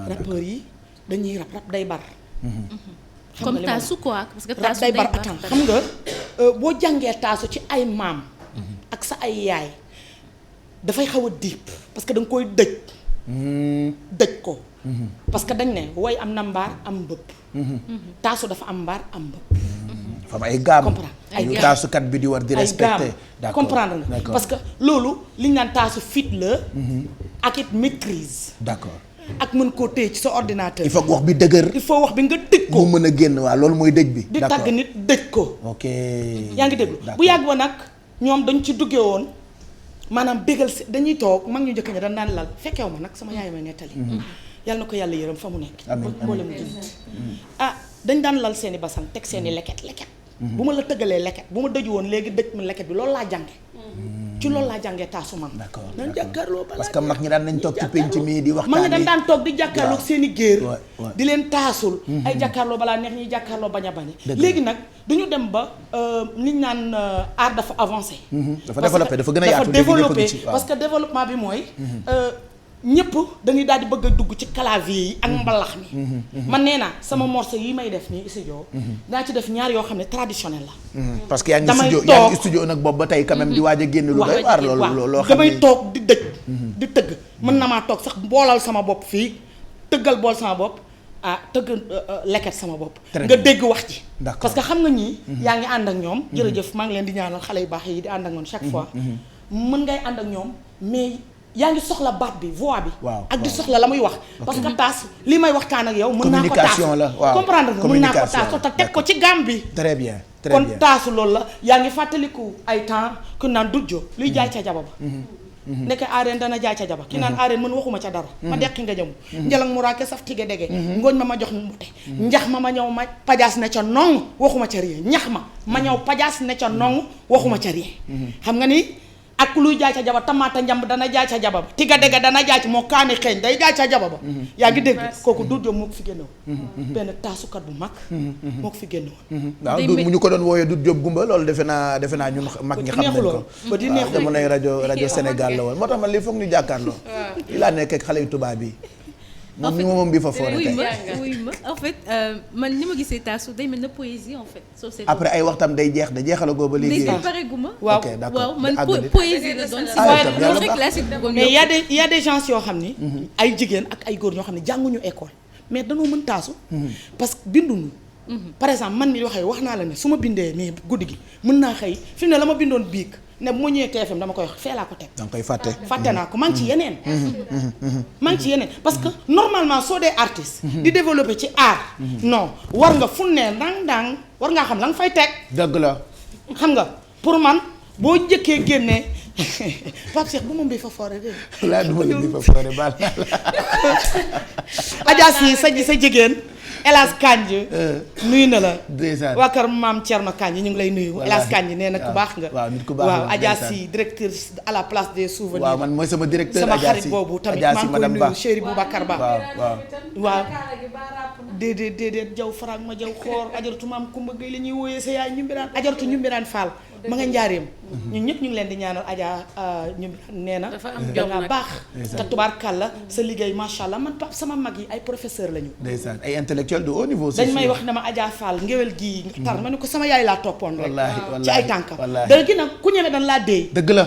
rappeurs yi dañuy rap day bar. comme taasu quoi parce que taasu day bar attends xam nga boo jàngee taasu ci ay maam. ak sa ay yaay dafay xaw a diip parce que da nga koy dëj. dëj ko. parce que dañ ne woy am na mbaar am mbëpp. taasu dafa am mbaar am mbëpp. fam ay gaam ay gaam taasukat bi di war di respecter. d'accord comprendre nga parce que loolu li ñu naan taasu fit la. ak it maîtrise. d'accord ak mën koo téye ci sa ordinateur. il faut wax bi dëgër. il faut wax bi nga dëj ko mu mën a génn waaw loolu mooy dëj bi. di tagg nit dëj ko. ok yaa ngi déglu bu yàgg ba nag ñoom dañ ci duggee woon maanaam bégal si dañuy toog mag ñu njëkk ña dañ daan lal fekkew ma nag sama yaay may nettali. yàlla na ko yàlla yërëm fa mu nekk. amiin boole mu dañ daan lal seeni basan teg seeni leket. bu ma la tëggalee leket bu ma dëju woon léegi dëj ma leket bi loolu laa jànge ci loolu laa jàngee taasu man. d'accord dañ jàkkaarloo balaa parce que mag ñi daan nañ toog ci penc mi di waxtaan. mag ñi dañ daan toog di jàkkaarloo seeni géer. di leen taasul. ay jàkkaarloo balaa neex ñuy jàkkaarloo bañ a bañ. léegi nag duñu dem ba liñ naan art dafa avancé. dafa développé dafa gën a yaatu dafa développé parce que développement bi mooy. ñëpp dañuy daal di bëgg a dugg ci clavier yi ak mbalax mi. man nee naa sama morceau yi may def nii studio. daa ci def ñaar yoo xam ne traditionnel la. parce que yaa ngi studio nag boobu ba tey quand même di waaj a génn lu doy waar loolu loo xam ne damay toog di dëj. di tëgg mën na maa toog sax boolal sama bopp fii tëggal bool sama bopp tëgg leket sama bopp. nga dégg wax ci. parce que xam nga ñii. yaa ngi ànd ak ñoom. jërëjëf maa ngi leen di ñaanal xale yu baax yi di ànd ak ñoom chaque fois. mën ngay ànd ak ñoom mais. yaa ngi soxla baat bi voix bi. waaw ak di soxla la muy wax. parce que taas li may waxtaan ak yow. mën naa ko taas communication la waaw comprendre nga mën naa ko taas te teg ko ci gamme bi. très bien très kon bien taasu loolu la yaa ngi fàttaliku ay temps ku naan dujjo luy jaay ca jaba ba. nekk aareen dana jaay ca jaba ki naan aareen mën waxuma ca dara. ma deqi nga jëm. njalang mu raake saf tige dege. ngooñ ma jox mbote. njax ma ñëw ma pajaas ne ca nong waxuma ca rien ñax ma ñëw pajaas ne ca nong waxuma ca rien. xam nga ni. ak luy jaay ca jaba tamaata njamb dana jaay ca jaba ba tiga dega dana jaay ci moo kaani xeeñ day jaay ca jaba ba yaa ngi dégg kooku Doudou Diop moo ko fi génne woon benn taasukat bu mag moo ko fi génne woon waaw mu ñu ko doon wooyee Doudou Diop Gumba loolu defe naa ñun mag ñi xam nañ ko ba di neexul jamonoy rajo Sénégal la woon moo tax man lii foog ñu jàkkaarloo li laa nekk ak xale yu tubaab yi moom ni moom bi fa foore tey oui ma en fait man ni ma gisee taasu day mel na poésie en fait. après ay waxtam day jeex de jeexalagoo ba léegi. day pare gu ma. waaw ok d'accord waaw man poésie la doon. ah si classique bëggoon mais y a des gens yoo xam ni. ay jigéen ak ay góor ñoo xam ne jànguñu école mais danoo mën taasu. parce que binduñu. par exemple man mi waxee wax naa la ne su ma bindee mais guddi gi mën naa xëy fi mu ne la ma bindoon biig ne bu ma ñëwee TFM dama koy wax fee laa ko teg. da nga koy fàtte. fàtte naa ko maa ngi ci yeneen. maa ngi ci yeneen parce que normalement soo dee artiste. di développer ci art. non war nga fu ne ndang war ngaa xam la nga fay teg. dëgg la. xam nga pour man boo njëkkee génnee Pape Cheikh bu moom bi fa foore dégg nga. laa du ma leen di fa foore baal naa la. Adja si sa jigéen. Elas Kanji nuyu na la. ndeysaan waa kër maam Thierno Kanji ñu ngi lay nuyu. Elas Kanji nee na ku baax nga. waaw nit ku baax waaw Adja si directrice à la place des souvenirs. waaw man mooy sama directeur sama Adja xarit si boobu tamit Adja maa si ngi koy madame nuyu chéri Boubacar Ba. waaw déedéet jaw faraag ma jaw xoor ajaratu maam Kumba Gueye la ñuy wooyee sa yaay ñumbiraan ajaratu ñumbiraan Fall ma nga njaareem ñun ñëpp ñu ngi leen di ñaanal Adja ñumbiraan nee na da nga baax te tubaarkàlla sa liggéey macha allah man pap sama mag yi ay professeur lañu ndeysaan ay intellectuel de haut niveau dañ may wax ne ma Adja Fall ngéwél gii tar ma ne ko sama yaay laa toppoon rek wallaahi ci ay tànkam dara gi nag ku ñeme dañ laa déey dëgg la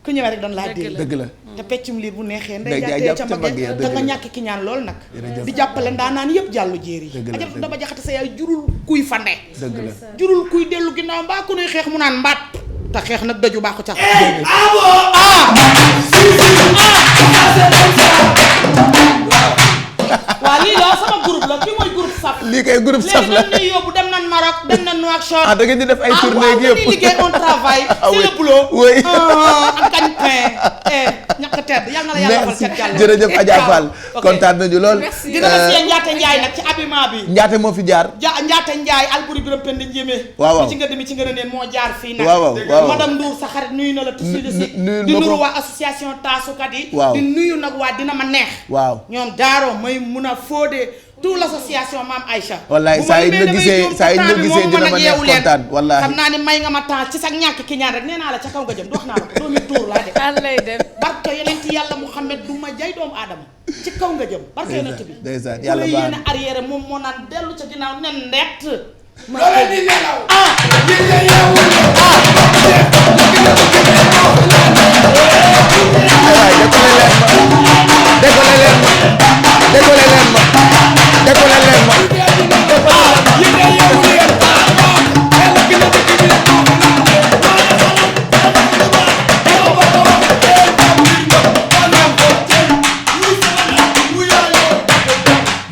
ku ñëwee rek dañ laa déey dëgg la te peccum liir bu neexee day nday jàpp jàttee ca ca mbagg mbagg ya te nga ñàkk ki ñaan lool nag di jàppale ndaa naan yëpp jàllu jéer yi dëgg la ajab dama jaxate sa yaay jurul kuy fande dëgg la jurul kuy dellu ginnaaw mbaa ku nuy xeex mu naan mbaat te xeex nag daju baaxu ca waa lii la sama groupe la kii mooy groupe saf lii kay groupe saf la léegi dañ yóbbu dem nañ Maroc dem nañ Nouakchott da ngeen di def ay tournée gi yëpp liggéey on travaille c'est le boulot oui ak gagne-pain ñàkk tedd yal na la yàlla defal cet jàll jërëjëf Adja Fall kontaan nañu lool di remercier Ndiaté Ndiaye nag ci habillement bi Ndiaté moo fi jaar Ndiaté Ndiaye Albouri Biram Penda Njémé waaw mi ci nga demi ci nga neen moo jaar fii nag waaw madame Ndour sa xarit nuyu na la tout de suite di nuyu waa association taasukat yi di nuyu nag waa dina ma neex waaw ñoom daaro may mun a fóode tout l'association Mame Aïcha wallaay saa yi ñu la gisee dina ma neex kontaan wallaay xam naa ni may nga ma temps ci sa ñàkk ki ñaan rek nee naa la ca kaw nga jëm wax naa la doomi tuur laa de lay dem barke yonent yàlla Muhammad du ma jay doomu aadama ci kaw nga jëm barke yonent bi ndeysaan yàlla baax yéen a arrière moom moo naan dellu ca ginnaaw nen ndett loolee di nelaw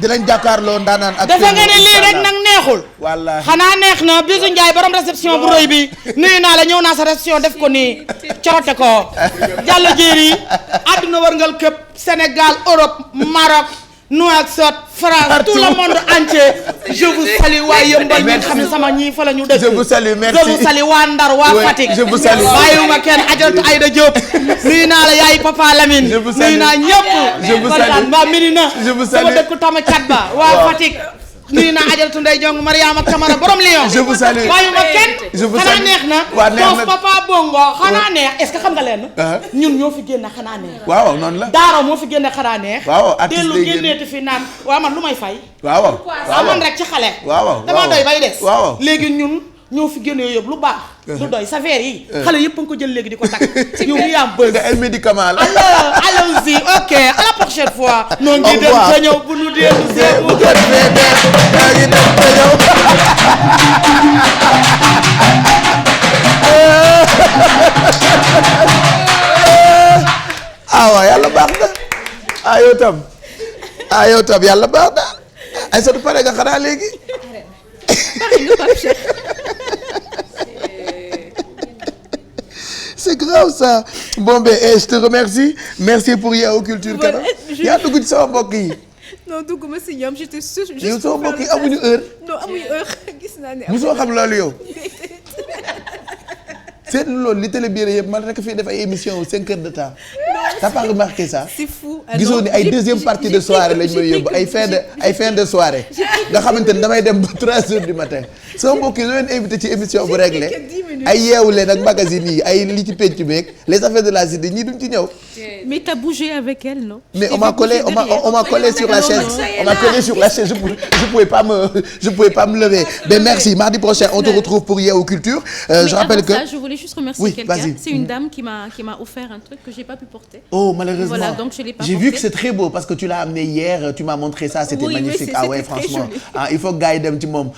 dinañ jàkkaarloo ndaanaan ak dafa nga ne lii rek nag neexul wallaahi xanaa neex na Bisu Ndiaye borom réception bu rëy bi nuyu naa la ñëw naa sa réception def ko nii corote ko jàllo jéeri àdduna wërngal këpp Sénégal Europe Maroc Nouakchott France tout le monde entier je vous salue waa Yëmbal mi xam ne sama ñii fa la ñu dëkk je vous salue merci je vous salue waa Ndar waa Fatick je vous salue bàyyiwuma kenn Ajaratu Aïda Diop nuyu naa la yaay Papa Lamine nuyu naa ñëpp je vous salue waa Médina je vous sama salue dëkk Tamakat ba waa Fatick nuyu naa Ajaratu Ndey Jong Mariama Camara borom Lyon je vous salue bàyyiwuma kenn je vous xanaa salue neex na waa neex na Papa Bongo xanaa neex est-ce que xam nga leen ñun ñoo fi génne xanaa neex waaw noonu la Daaro moo fi génne xanaa neex waaw artiste dellu day génne génneeti fi naan waaw man lu may fay waaw waaw man rek ci xale waaw dama doy bay des waaw léegi ñun ñoo fi génne yëpp lu baax lu doy sa verre yi xale yëpp a nga ko jël léegi di ko takk yow mi yaa bës nga ay médicament la allons-y ok à la prochaine fois noo ngi dem te ñëw bu nu dellu see bu gën fee dee yaa ngi dem te ñëw ah waaw baax na yow tam yàlla baax na Aïssatou pare nga xanaa léegi. C'est grave ça. Bon ben je te remercie. Merci pour Yeewu Culture kanam. yaa dugg ci sama mbokk yi. non dugguma si ñoom j'étais sûre. yow sama mbokk yi amuñu heure. non amuñu heure gis naa ne. musoo xam loolu yow. seetlu loolu li télé biir yëpp man rek fii def ay émission 5 heures de temps. t'as pas remarqué ça. c'est fou. gisoo ni ay deuxième partie de soirée lañ may yóbbu ay fin de soirée. nga xamante ni damay dem ba 3 heures du matin. sama mbokk yi loo leen invité ci émission bu réglé ay yeewu leen ak magazine yi ay li ci penc beeg les affaires de la cité ñii duñ ci ñëw. mais t'as bougé avec elle non. mais on m'a collé sur la chaise. On m'a collé sur la chaise. Je pouvais pas me lever. Mais merci. Mardi prochain, on te retrouve pour Yeewu Culture. Je rappelle que je voulais juste remercier quelqu'un. C'est une dame qui m'a offert un truc que j'ai pas pu porter. Oh malheureusement. Voilà, donc je l'ai pas porté. J'ai vu que c'est très beau parce que tu l'as amené hier, tu m'as montré ça, c'était magnifique. Ah ouais, franchement. Ah, il faut que gars yi dem ci moom.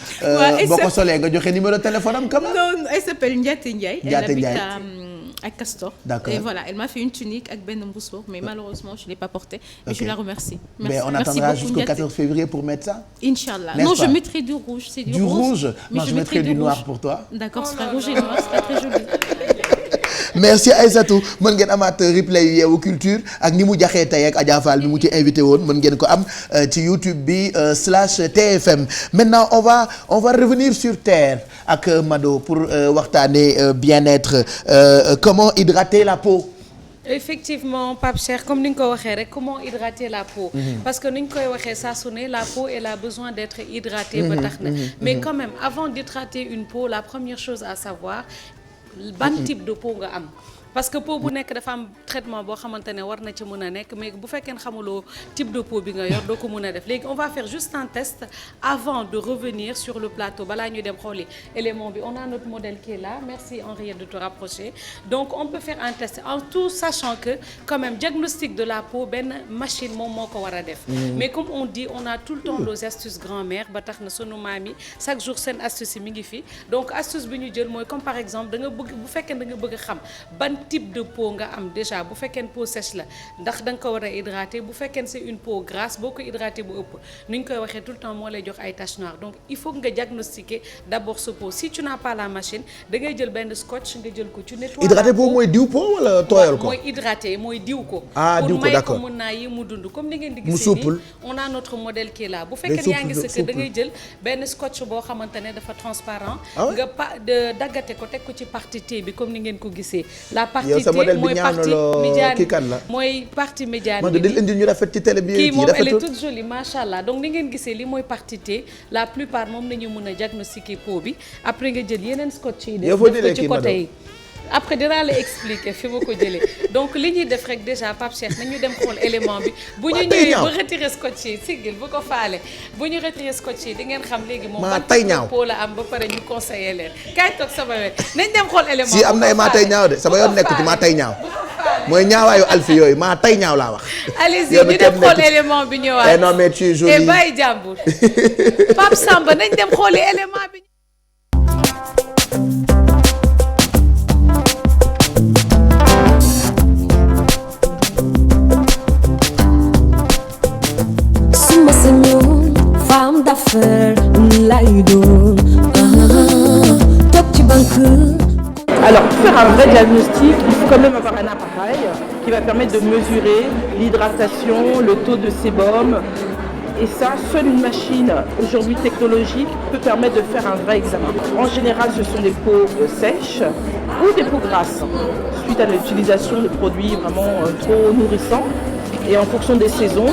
Boo ko solee nga joxe numéro de téléphone am quand même. Non, elle s'appelle Ndiaté Ndiaye. Elle habite à Castor. D'accord. Et voilà, elle m'a fait une tunique avec Ben Mboussour, mais malheureusement, je ne l'ai pas portée. Mais je la remercie. Merci. Mais on attendra jusqu'au 14 février pour mettre ça. Inch'Allah. Non, je mettrai du rouge. C'est du rouge. Non, je mettrai du noir pour toi. D'accord, ce sera rouge et noir, ce sera très joli. Merci Aïssatou mën ngeen amaat replay yu Yeewu Culture ak ni mu jaxee tey ak Adja Fall bi mu ci invité woon mën ngeen ko am ci YouTube bi /TFM. Maintenant on va revenir sur terre ak Mado pour waxtaanee bien-être comment hydrater la peau. Effectivement Pape Cheikh comme ni nga ko waxee rek comment hydrater la peau. Parce que ni ñu koy waxee saa su ne la peau elle a besoin d'être hydratée ba tax na mais quand même avant d'hydrater une peau la première chose à savoir ban type de peau nga am. parce que peau bu nekk dafa am traitement boo xamante ne war na ci mën a nekk mais bu fekkee xamuloo type de peau bi nga yor doo ko mën a def léegi on va faire juste un test avant de revenir sur le plateau balaa ñuy dem xooli élément bi on a notre modèle qui est là merci Henriette de te rapprocher donc on peut faire un test en tout sachant que quand même diagnostic de la peau benn machine moom moo ko war a def mais comme on dit on a tout le temps nos astuces grand-mère ba tax na sunu maam yi chaque jour seen astuce yi mi ngi fi donc astuce bi ñu jël mooy comme par exemple da nga bëgg bu fekkee da nga bëgg a xam ban type de peau nga am déjà bu fekkee peau sèche la ndax da nga ko war a hydrater bu fekkee c'est une peau grasse boo ko hydrater bu ëpp ni ñu koy waxee tout le temps moo lay jox ay taches noires donc il faut nga diagnostiquer d'abord sa peau si tu n'as pas la machine da ngay jël benn scotch nga jël ko tu nettoies. hydrater peau mooy diw peau wala tooyal ko. mooy hydrater mooy diw ko. diw ko d'accord pour may ko mën naa yi mu dund comme ni ngeen di gisee nii on a notre modèle qui est là bu fekkee yaa ngi sa kër da ngay jël benn scotch boo xamante ne dafa transparent nga daggate ko teg ko ci partie T bi comme ni ngeen ko gisee la partie T mooy partie médiane mooy partie médiane man de del indi ñu rafet ci télé bi kii moom elle est toute jolie machallah donc ni ngeen gisee li mooy partie T la plupart moom nañu mën a diagnostiquer peau bi après nga jël yeneen scotch yi def ko ci côté yi après dinaa la expliquer fi ma ko jëlee donc li ñuy def rek déjà Pape Cheikh nañu dem xool élément bi bu ñu ñëwee ba retirer scotch yi siggil bu ko faale bu ñu retirer scotch yi di ngeen xam léegi moom ban peau la am ba pare ñu conseiller leen kaay toog sama wet nañ dem xool élément si am na maa tay ñaaw de sama yoon nekk ci maa tay ñaaw mooy ñaawaayu alfi yooyu maa tay ñaaw laa wax allez-y ñu dem xool élément bi ñëwaat non mais tu es jolie et bàyyi jàmbur Pape Samba nañ dem xooli élément bi femme d'affaires lay doon toog ci banque. Alors pour faire un vrai diagnostic, il faut quand même avoir un appareil qui va permettre de mesurer l'hydratation, le taux de sébum. Et ça, seule une machine aujourd'hui technologique peut permettre de faire un vrai examen. En général, ce sont des peaux sèches ou des peaux grasses, suite à l'utilisation de produits vraiment trop nourrissants et en fonction des saisons.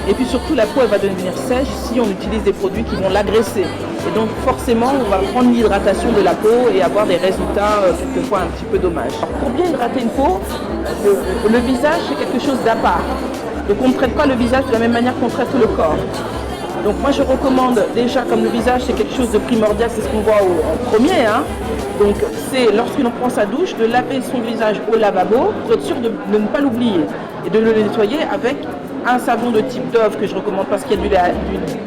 Et puis surtout, la peau elle va devenir sèche si on utilise des produits qui vont l'agresser. Et donc forcément, on va prendre l'hydratation de la peau et avoir des résultats quelquefois un petit peu dommages. Alors, pour bien hydrater une peau, le visage c'est quelque chose d'à part. Donc on ne traite pas le visage de la même manière qu'on traite le corps. Donc moi je recommande déjà, comme le visage c'est quelque chose de primordial, c'est ce qu'on voit en premier, hein. Donc c'est lorsqu'on prend sa douche, de laver son visage au lavabo pour être sûr de ne pas l'oublier et de le nettoyer avec un savon de type Dove que je recommande parce qu'il y a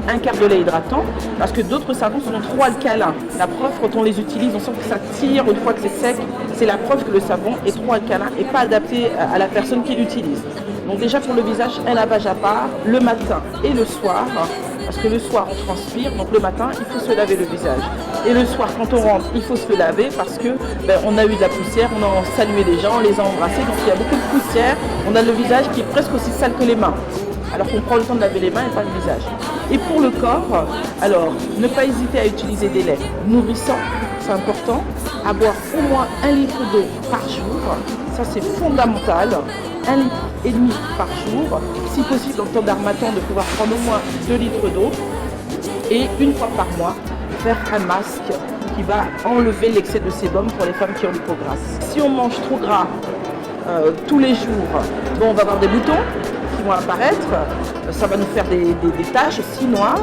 un quart de lait hydratant, parce que d'autres savons sont trop alcalins. La preuve, quand on les utilise, on sent que ça tire une fois que c'est sec. C'est la preuve que le savon est trop alcalin et pas adapté à la personne qui l'utilise. Donc déjà pour le visage, un lavage à part, le matin et le soir, parce que le soir on transpire, donc le matin il faut se laver le visage. Et le soir quand on rentre, il faut se laver parce que on a eu de la poussière, on a salué les gens, on les a embrassés, donc il y a beaucoup de poussière, on a le visage qui est presque aussi sale que les mains. Alors qu'on prend le temps de laver les mains et pas le visage. Et pour le corps, alors ne pas hésiter à utiliser des laits nourrissants, c'est important, à boire au moins 1 litre d'eau par jour, ça c'est fondamental, 1,5 litre par jour, si possible en temps d'harmattan de pouvoir prendre au moins 2 litres d'eau, et une fois par mois, faire un masque qui va enlever l'excès de sébum pour les femmes qui ont une peau grasse. Si on mange trop gras tous les jours, on va avoir des boutons qui vont apparaître, ça va nous faire des taches aussi noires.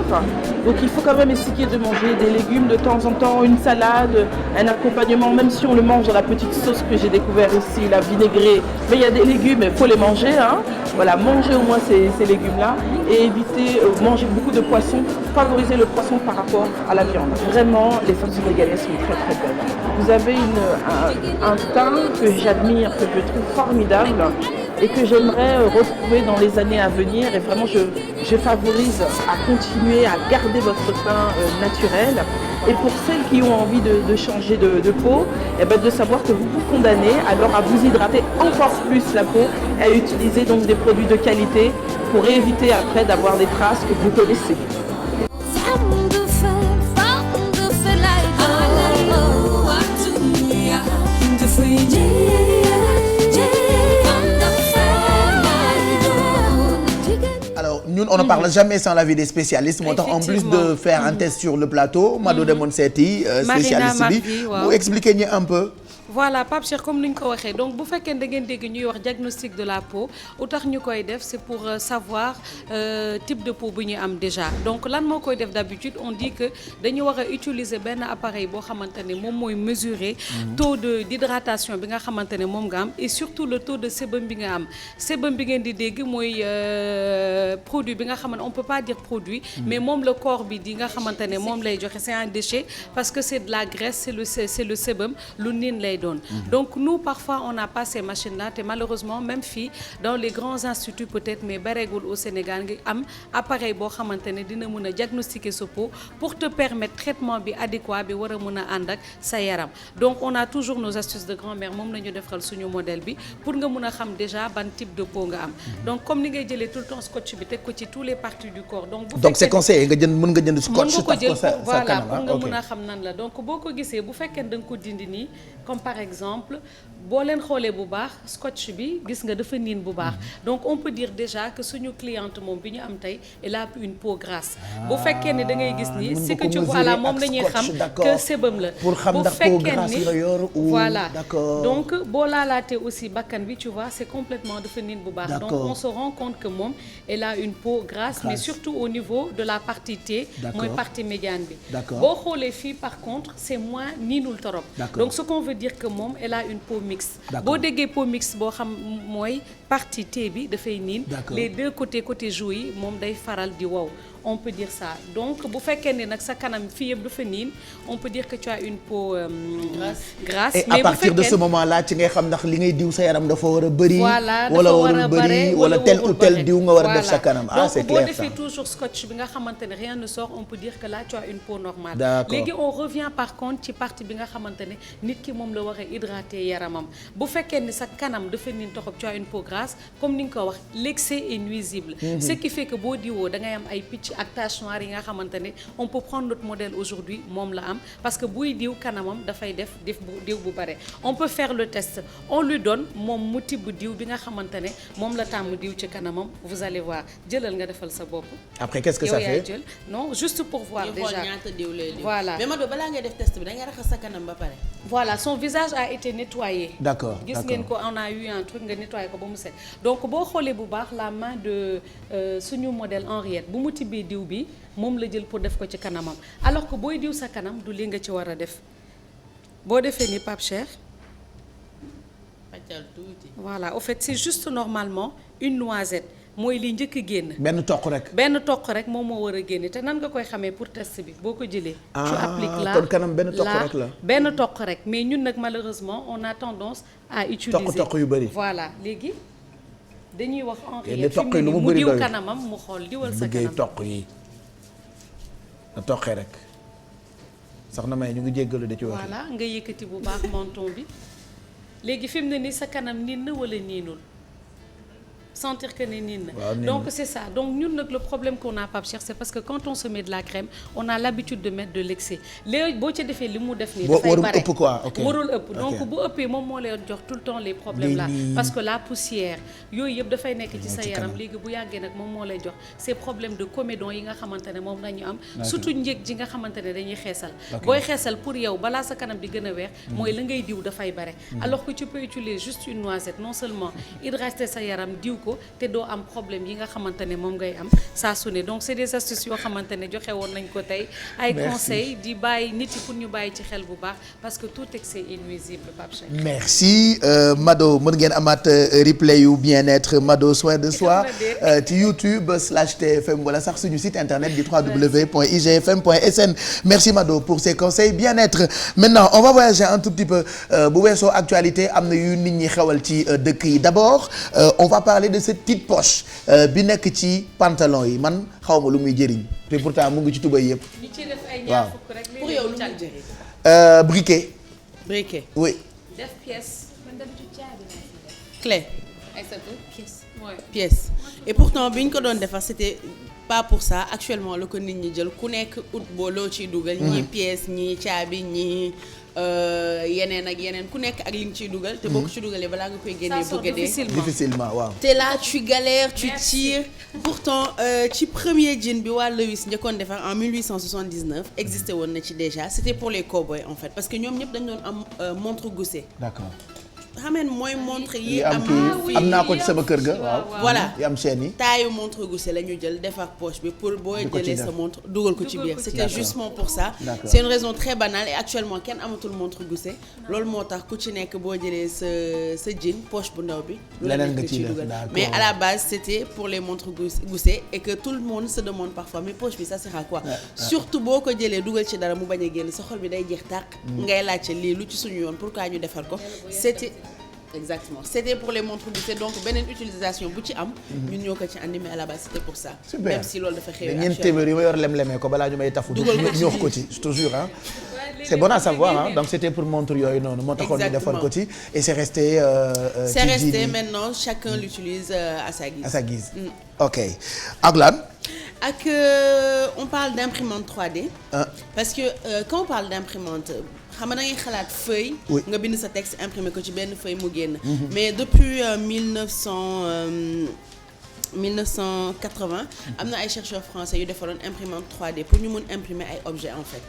Donc il faut quand même essayer de manger des légumes de temps en temps, une salade, un accompagnement, même si on le mange dans la petite sauce que j'ai découvert ici, la vinaigrée. Mais il y a des légumes, il faut les manger. Voilà, manger au moins ces légumes-là et éviter manger beaucoup de poissons, favoriser le poisson par rapport à la viande. Vraiment, les femmes sénégalaises sont très très belles. Vous avez un teint que j'admire, que je trouve formidable et que j'aimerais retrouver dans les années à venir. Et vraiment, je favorise à continuer à garder votre teint naturel. Et pour celles qui ont envie de changer de peau, de savoir que vous vous condamnez alors à vous hydrater encore plus la peau et à utiliser donc des produits de qualité pour éviter après d'avoir des traces que vous connaissez. ñun on ne parle jamais sans l'avis des spécialistes moo tax en plus de faire un test sur le plateau Mado demoon seeti spécialiste bi mu expliquer ñu un peu. Voilà Pape Cheikh comme ni ñu ko waxee donc bu fekkee da ngeen dégg ñuy wax diagnostic de la peau lu tax ñu koy def c'est pour savoir type de peau bu ñu am déjà donc lan moo koy def d'habitude on dit que dañu war a utiliser benn appareil boo xamante ne moom mooy mesurer taux d'hydratation bi nga xamante ne moom nga am et surtout le taux de sébum bi nga am sébum bi ngeen di dégg mooy produit bi nga xamante on peut pas dire produit mais moom le corps bi di nga xamante ne moom lay joxe c'est un déchet parce que c'est de la graisse c'est le sébum lu niin lay donc nous parfois on n'a pas ces machines là te malheureusement même fii dans les grands instituts peut-être mais bareegul au Sénégal nga am appareil boo xamante ne dina mën a diagnostiquer sa peau pour te permettre traitement bi adéquat bi war a mën a ànd ak sa yaram donc on a toujours nos astuces de grand-mère moom la ñu defaral suñu modèle bi pour nga mën a xam déjà ban type de peau nga am donc comme ni ngay jëlee tout le temps scotch bi teg ko ci tous les parties du corps donc c'est conseillé nga jënd mën nga jënd scotch mën nga ko jël voilà pour nga mën a xam nan la donc boo ko gisee bu fekkee da nga ko dindi nii comme par exemple boo leen xoolee bu baax scotch bi gis nga dafa niin bu baax donc on peut dire déjà que suñu cliente moom bi ñu am tey elle a une peau grasse bu fekkee ne da ngay gis ni c'est que tu vois là moom la ñuy xam que sébum la pour xam ndax peau grasse la yor ou voilà donc boo laalaatee aussi bakkan bi tu vois c'est complètement dafa niin bu baax donc on se rend compte que moom elle a une peau grasse mais surtout au niveau de la partie T mooy partie médiane bi boo xoolee fii par contre c'est moins niinul torop donc ce qu'on veut dire que moom elle a une peau mixte boo déggee peau mixte boo xam mooy partie T bi dafay niin les deux côté joues yi moom day faral di wow on peut dire ça donc bu fekkee ne nag sa kanam fii yëpp dafa niin on peut dire que tu as une peau grasse et à partir de ce moment là ci ngay xam ndax li ngay diw sa yaram dafa war a bëri wala warul bëri wala tel ou tel diw nga war a def sa kanam c'est clair donc boo defee toujours scotch bi nga xamante ne rien ne sort on peut dire que là tu as une peau normale léegi on revient par contre ci partie bi nga xamante ne nit ki moom la war a hydrater yaramam bu fekkee ne sa kanam dafa niin toxob tu as une peau grasse comme ni nga ko wax l'excès est nuisible ce qui fait que boo diwoo da ngay am ay picc ak tache noire yi nga xamante ne on peut prendre notre modèle aujourd'hui moom la am parce que buy diw kanamam dafay def diw bu bare on peut faire le test on lui donne moom mu tibb diw bi nga xamante ne moom la tàmm diw ci kanamam vous allez voir jëlal nga defal sa bopp après qu'est-ce que ça fait jël non juste pour voir déjà ñaata diw lay diw voilà mais Mado balaa ngay def test bi da ngay raxas sa kanam ba pare voilà son visage a été nettoyé d'accord gis ngeen ko on a eu un truc nga nettoyé ko ba mu set donc boo xoolee bu baax la main de suñu modèle Henriette bu mu tibbee diw bi moom la jël pour def ko ci kanamam alors que booy diw sa kanam du li nga ci war a def boo defee ni Pape Cheikh voilà au fait c'est juste normalement une noisette mooy li njëkk a génn benn toq rek moom moo war a génne te nan nga koy xamee pour test bi boo ko jëlee tu appliques là kon kanam benn toq rek la benn toq rek mais ñun nag malheureusement on a tendance à utiliser toq yu bari voilà léegi dañuy wax en li réalité toq yi lu mu mu bëri diw doyul. kanamam mu xool diwal sa liggéey kanam. toq yi na toqee rek soxna May ñu ngi jéggalu de ci wax. voilà nga yëkkati bu baax menton bi léegi fi mu ne nii sa kanam niin na wala niinul sentir que ne niin na. waaw niin donc na. c'est ça donc ñun nag le problème qu'on a Pape Cheikh c'est parce que quand on se met de la crème on a l'habitude de mettre de l'excès léegi boo ca defee li mu def nii. dafay warul bare ëpp quoi ok warul ëpp donc ok. bu ëppee moom moo lay jox tout le temps les problèmes là Lii. parce que la poussière yooyu yëpp dafay nekk ci sa ci yaram kanam. léegi bu yàggee nag moom moo lay jox ces problèmes de comédon yi nga xamante ne moom dañu am surtout njëg ji nga xamante ne dañuy xeesal Ok. booy xeesal pour yow balaa sa kanam di gën a weex mooy la ngay diw dafay bare alors que tu peux utiliser juste une noisette non seulement hydrater sa yaram diw ko te doo am problème yi nga xamante ne moom ngay am saa su ne donc c'est des astuces yoo xamante ne joxe woon nañ ko tey ay Merci. conseils di bàyyi nit yi pour ñu bàyyi ci xel bu baax parce que tout excès est nuisible Pape Cheikh. merci Mado mën ngeen amaat replay yu bien-être Mado soin de soi ci YouTube /TFM wala sax suñu site internet di www.igfm.sn merci Mado pour ces conseils bien-être maintenant on va voyager un tout petit peu bu weesoo actualité am na yu nit ñi xewal ci dëkk yi d'abord on va parler de cette petite poche bi nekk ci pantalon yi man xaw ma lu muy jëriñ te pourtant mu ngi ci tubay yëpp. ñu ci def ay waaw. ñaar fukk rek pour yow lu muy jëriñ. Briquet. briquet. oui. def pièce man d'habitude caabi laa ciy def. clé. ay satu pièce. ouais. pièce et pourtant bi ñu ko doon defar c'était pas pour ça actuellement la ko nit ñi jël ku nekk ut boo loo ciy dugal. ñii pièce ñii caabi ñii yeneen ak yeneen ku nekk ak li nga ciy dugal. te boo ko ci dugalee balaa nga koy génnee bëgg a dee. difficilement waaw. te là tu galères tu tires pourtant ci premier jean bi waa Lewis njëkkoon defar en 1879 existé woon na ci déjà c'était pour les cowboys en fait parce que ñoom ñëpp dañ doon am montre gousset. d'accord. xameen mooy montre yi yi am kii am naa ko ci sama kër ga waaw. voilà yi am chaîne yi. taayu montre gousset la ñu jël defar poche bi pour boo ko ci jëlee def. sa montre dugal ko ci biir c'était D'accord. justement pour ça. D'accord. c'est une raison très banale et actuellement kenn amatul montre gousset loolu moo tax ku ci nekk boo jëlee sa jean poche bu ndaw bi. lu la Leneen nekk nga ciy ciy def, dugal d'accord. mais à la base c'était pour les montres gousset et que tout le monde se demande parfois mais poche bi ça sert à quoi. surtout boo ko jëlee dugal ci dara mu bañ a génn sa xol bi day jeex tàq. ngay laajte lii lu ci suñu yoon pourquoi ñu defar ko c'était. exactement c'était pour les montres gousset donc beneen utilisation bu ci am. ñun ñoo ko ci andi mais à la base c'était pour ça. super même si loolu dafa xew. ñeent téeméer yi ma yor lem-lemee ko balaa ñu may tafu. dugal ko ci ñoox ko ci je te jure ah. c'est bon à savoir ah donc c'était pour montre yooyu noonu moo taxoon ñu defal ko ci et c'est resté. c'est resté maintenant chacun l'utilise à sa guise. à sa guise. ok ak lan. ak on parle d'imprimante 3D. parce que quand on parle d'imprimante xam nga da ngay xalaat feuille. Oui. nga bind sa texte imprimer ko ci benn feuille mu génn. mais depuis 1980 am na ay chercheurs français yu defaroon imprimante 3D pour ñu mun imprimer ay objets en fait.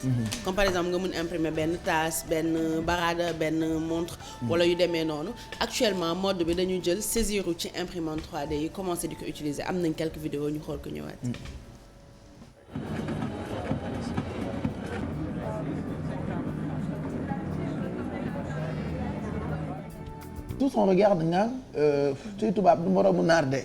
comme par exemple nga mun imprimer benn tasse benn baraada benn montre. wala yu demee noonu actuellement mode bi dañu jël saisiru ci imprimante 3D yi commencé di ko utiliser am nañ quelques vidéos ñu xool ko ñëwaat. tous on regarde nga suy tubaab du moroomu naar de.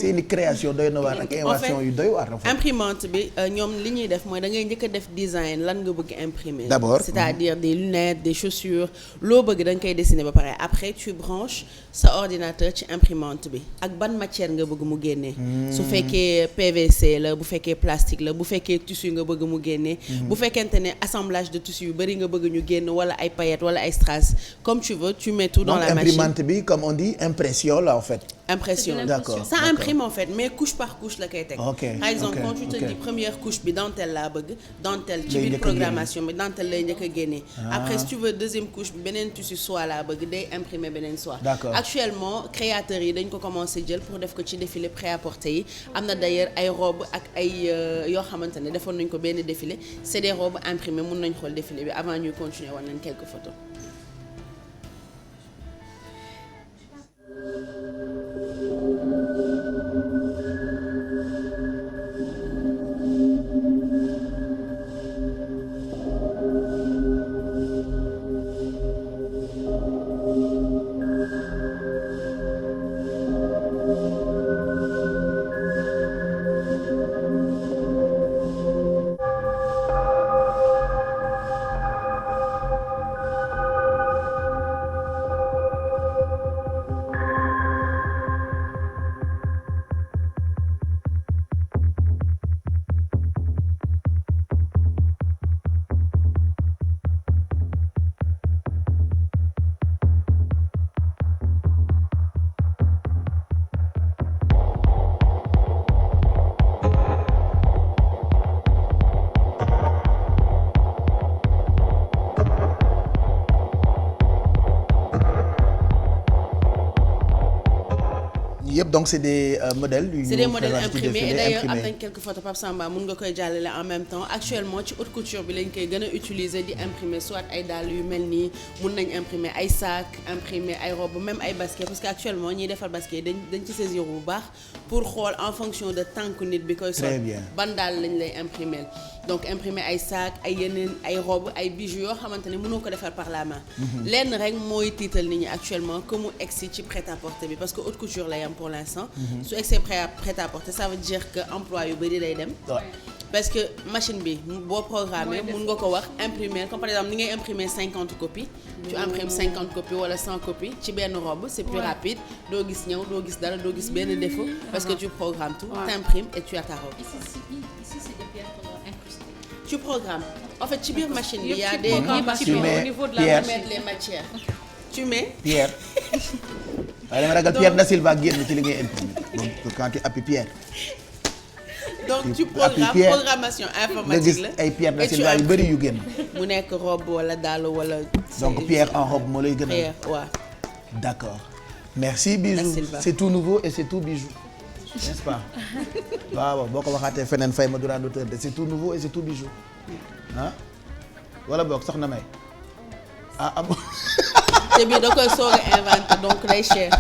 seeni création doy na waar ak invention yu doy waar. imprimante bi ñoom li ñuy def mooy da ngay njëkk a def design lan nga bëgg imprimer. D'abord. c'est-à-dire des lunettes des chaussures loo bëgg da nga koy dessiner ba pare après tu branches sa ordinateur ci imprimante bi ak ban matière nga bëgg mu génnee. su fekkee PVC la bu fekkee plastique la bu fekkee tissu nga bëgg mu génnee. bu fekkente ne assemblage de tissu yu bari nga bëgg ñu génn wala ay paillettes wala ay strass comme tu veux tu mets tout dans la machine. imprimante bi comme on dit impression là en fait. impression d'accord ça imprime en fait mais couche par couche la koy teg. Ok, par exemple ok, quand tu te ok. dis première couche bi dentelle laa bëgg dentelle ci Lay biir njëkk a programmation bi dentelle lay njëkk a génnee. Ah. après si tu veux deuxième couche bi beneen tissu soie laa bëgg day imprimer beneen soie. D'accord. actuellement créateurs yi dañ ko commencé jël pour def ko ci défilé prêt-à-porter yi am na d'ailleurs ay robes ak ay yoo xamante ne defoon nañ ko benn défilé c'est des robes imprimées mun nañ xool défilé bi avant ñuy continuer war nañ quelques photos. yëpp donc c'est des modèles. C'est des modèles imprimés et d'ailleurs am nañ quelques photos Pape Samba mun nga koy jàllale en même temps actuellement ci haute couture bi lañ koy gën a utiliser di imprimer soit ay dàll yu mel nii mun nañ imprimer ay sac imprimer ay robe même ay basket parce que actuellement ñiy defar basket dañ ci saisir bu baax pour xool en fonction de tànku nit bi koy sol ban dàll lañ lay imprimer donc imprimer ay sac ay yeneen ay robe ay bijoux yoo xamante ne mënoo ko defar par la main lenn rek mooy tiital nit ñi actuellement que mu egsi ci prêt-à-porter bi parce que haute couture lay am pour l'instant su egsee prêt-à-porter ça veut dire que emploi yu bëri day dem parce que machine bi boo programmé mun nga ko wax imprimer comme par exemple ni ngay imprimer 50 copies tu imprimes 50 copies wala 100 copies ci benn robe c'est plus rapide doo gis ñëw doo gis dara doo gis benn défaut parce que tu programmes tout t'imprimes et tu as ta robe ici c'est des pierres incrustées. Tu programmes en fait ci biir machine bi y a des au niveau de la tu mets les matières tu mets Pierre waaye dama ragal Pierre da Silva génn ci li ngay imprimer donc quand tu appuies Pierre donc tu programmes programmation informatique la nga gis ay Pierre da Silva yu bëri yu génn mu nekk robe wala dàll wala donc Pierre en robe moo lay gën a waaw d'accord merci Bijou c'est tout nouveau et c'est tout Bijou n'est-ce pas waaw boo ko waxaatee feneen fay ma duraan auteur de c'est tout nouveau et c'est tout Bijou ah wala boog soxna May am te bii da koy soog a inventé donc day cher.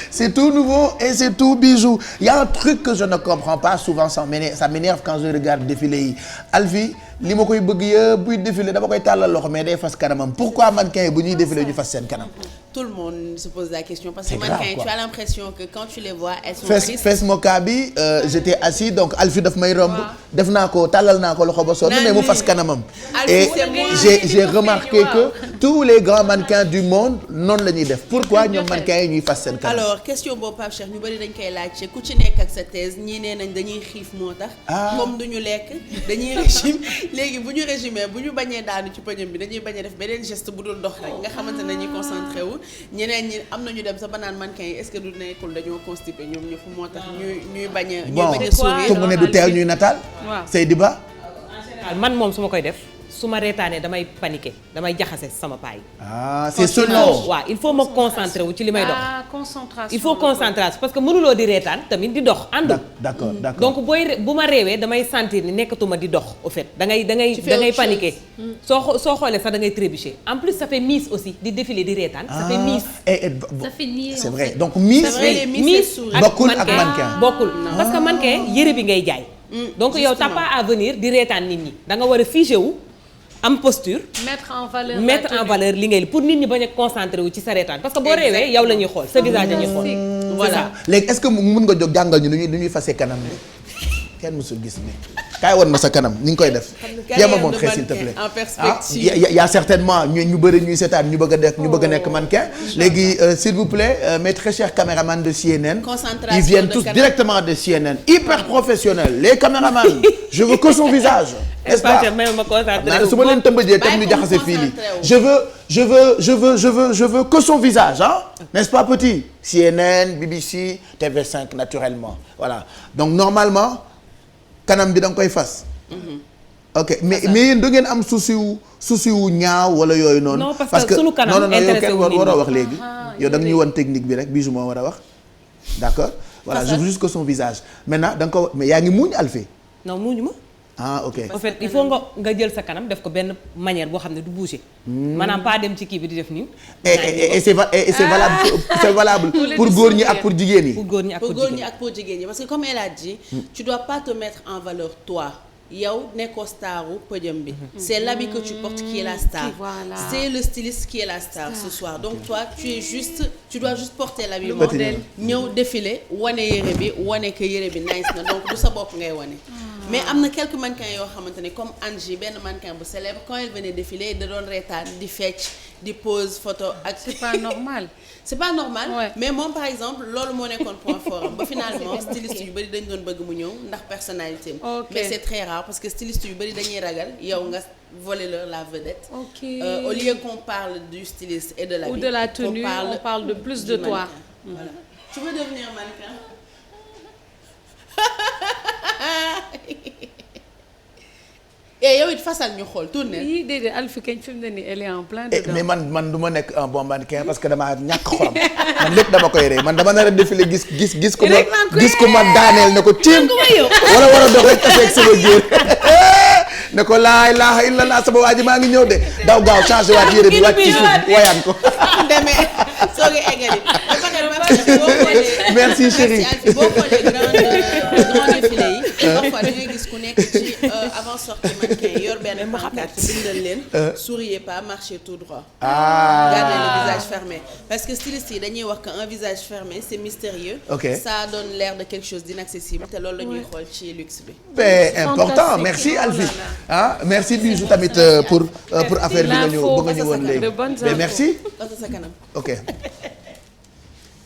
C'est tout nouveau et c'est tout Bijou. Il y a un truc que je ne comprends pas souvent ça m'énerve quand je regarde défilé yi Alfie li ma koy bëgg yëpp buy défilé dama koy tàllal loxo mais day fas kanamam pourquoi mannequin yi bu ñuy défilé ñu fas seen kanam. Tout le monde se pose la question parce que mannequin tu as l'impression que quand tu les vois elles sont tristes. Fes moka bi j'étais assis donc Alfie daf may romb def naa ko tàllal naa ko loxo ba sonn mais mu fas kanamam. Et j'ai remarqué que tous les grands mannequins du monde noonu la ñuy def pourquoi ñoom mannequins yi ñuy fas seen kanam. Alors question boobu Pape Cheikh ñu bari dañ koy laajte ku ci nekk ak sa thèse ñii nee nañ dañuy xiif moo tax. comme duñu lekk dañuy régime léegi bu ñu régimé bu ñu bañee daanu ci pëñam bi dañuy bañ a def beneen geste bu dul dox rek nga xamante ne dañuy concentré wu ñeneen ñi am nañu dem sa banaan mannequin yi est-ce que du nekkul dañoo constipé ñoom ñëpp moo tax ñuy bañ a. ñuy bañ a sourire bon mu ne du teew ñuy nataal. Seydi Ba. man moom su ma koy def su ma reetaanee damay paniquer damay jaxase sama paay. c'est selon. waaw il faut ma concentrer wu ci li may dox. concentration il faut concentration parce que mënuloo di reetaan tamit di dox àndul. d'accord donc bu ma réewee damay sentir ni nekkatuma di dox au fait da ngay paniquer. soo xoolee sax da ngay trébucher en plus ça fait miss aussi di défiler di reetaan. ça fait miss. ça fait nier c'est vrai donc miss. bokkul ak mannequin bokkul parce que mannequin yëre bi ngay jaay. donc yow t'as pas à venir di reetaan nit ñi da nga war a figé wu. am posture. mettre en valeur li ngay pour nit ñi bañ a concentré wu ci sa reetaan parce que boo réewee yow la ñuy xool sa visage la ñuy xool. voilà léegi est-ce que mun nga jóg jàngal ñu nu ñuy fase kanam bi kenn mësul gis ni kaay woon ma sa kanam ni nga koy def. yaa ma montré s'il te plaît en perspective y a certainement ñu bëri ñuy seetaan ñu bëgg a nekk mannequin. léegi s'il vous plaît mes très chers caméramans de CNN. ils viennent tous directement de CNN hyper professionnels les caméramans je veux que son visage. n'est-ce pas su ma leen tëmbajee tam ñu jaxase fii lii je veux que son visage n'est-ce pas petit CNN BBC TV5 naturellement voilà donc normalement kanam bi da nga koy fas. ok mais yéen da ngeen am souci wu ñaaw wala yooyu noonu. non parce que sunu kanam non yow kenn war a wax léegi. yow da nga ñuy wan technique bi rek Bijou moo war a wax d'accord. voilà je veux juste que son visage maintenant da nga ko mais yaa ngi muuñ Alfie. non muuñu ma. ok en fait il faut nga jël sa kanam def ko benn manière boo xam ne du bouger. maanaam pas dem ci kii bi di def nii. et c'est valable pour góor ñi ak pour jigéen ñi. pour góor ñi ak pour jigéen ñi parce que comme elle a dit. tu dois pas te mettre en valeur toi. yow nekkoo staru podium bi. c'est l'habit que tu portes qui est la star. C'est le styliste qui est la star ce soir donc toi tu dois juste porter l'habit modèle ñëw défiler wane yére bi wane que yére bi nice na donc du sa bopp ngay wane. mais am na quelques mannequins yoo xamante ne comme Angie benn mannequin bu célèbre quand elle venait défiler da doon reetaan di fecc di pose photo ak. c'est pas normal. c'est pas normal. Ouais. Mais moom par exemple loolu moo nekkoon point fort am ba finalement styliste yu bari dañ doon bëgg mu ñëw ndax personnalité am. mais c'est très rare parce que styliste yu bari dañuy ragal yow nga voler leur la vedette. Au lieu qu'on parle du styliste et de l'habit. Ou de la tenue, on parle de plus de toi. Voilà. Tu veux devenir mannequin? et yow it fasal ñu xool tourner. yii déedéet Alfi kañ fi mu ne nii elle est en plein dedans. mais man du ma nekk un bon mannequin parce que damaa ñàkk xorom man lépp dama koy rey man dama nar a défilé gis ko ma daaneel ne ko tiim wala war a dox rek tafeeg sama géer ne ko laa ilaaha illallah sama waa ji maa ngi ñëw de daw gaaw changé waat yére bi wàcc ci suuf wayaan ko. demee soo ngi eggali. merci chérie. boo xoolee grand défilé yi. parfois da ngay gis ku nekk ci avant sortie mannequin yor benn pancarte bindal leen. souriez pas marchez tout droit. Gardez le visage fermé parce que styliste yi dañuy wax que un visage fermé c'est mystérieux. Ça donne l'air de quelque chose d'inaccessible te loolu la ñuy xool ci luxe bi. c'est important merci Alfi ah merci Bijou tamit pour affaire bi nga ñëw ba nga ñëwoon léegi mais merci. sa kanam. ok.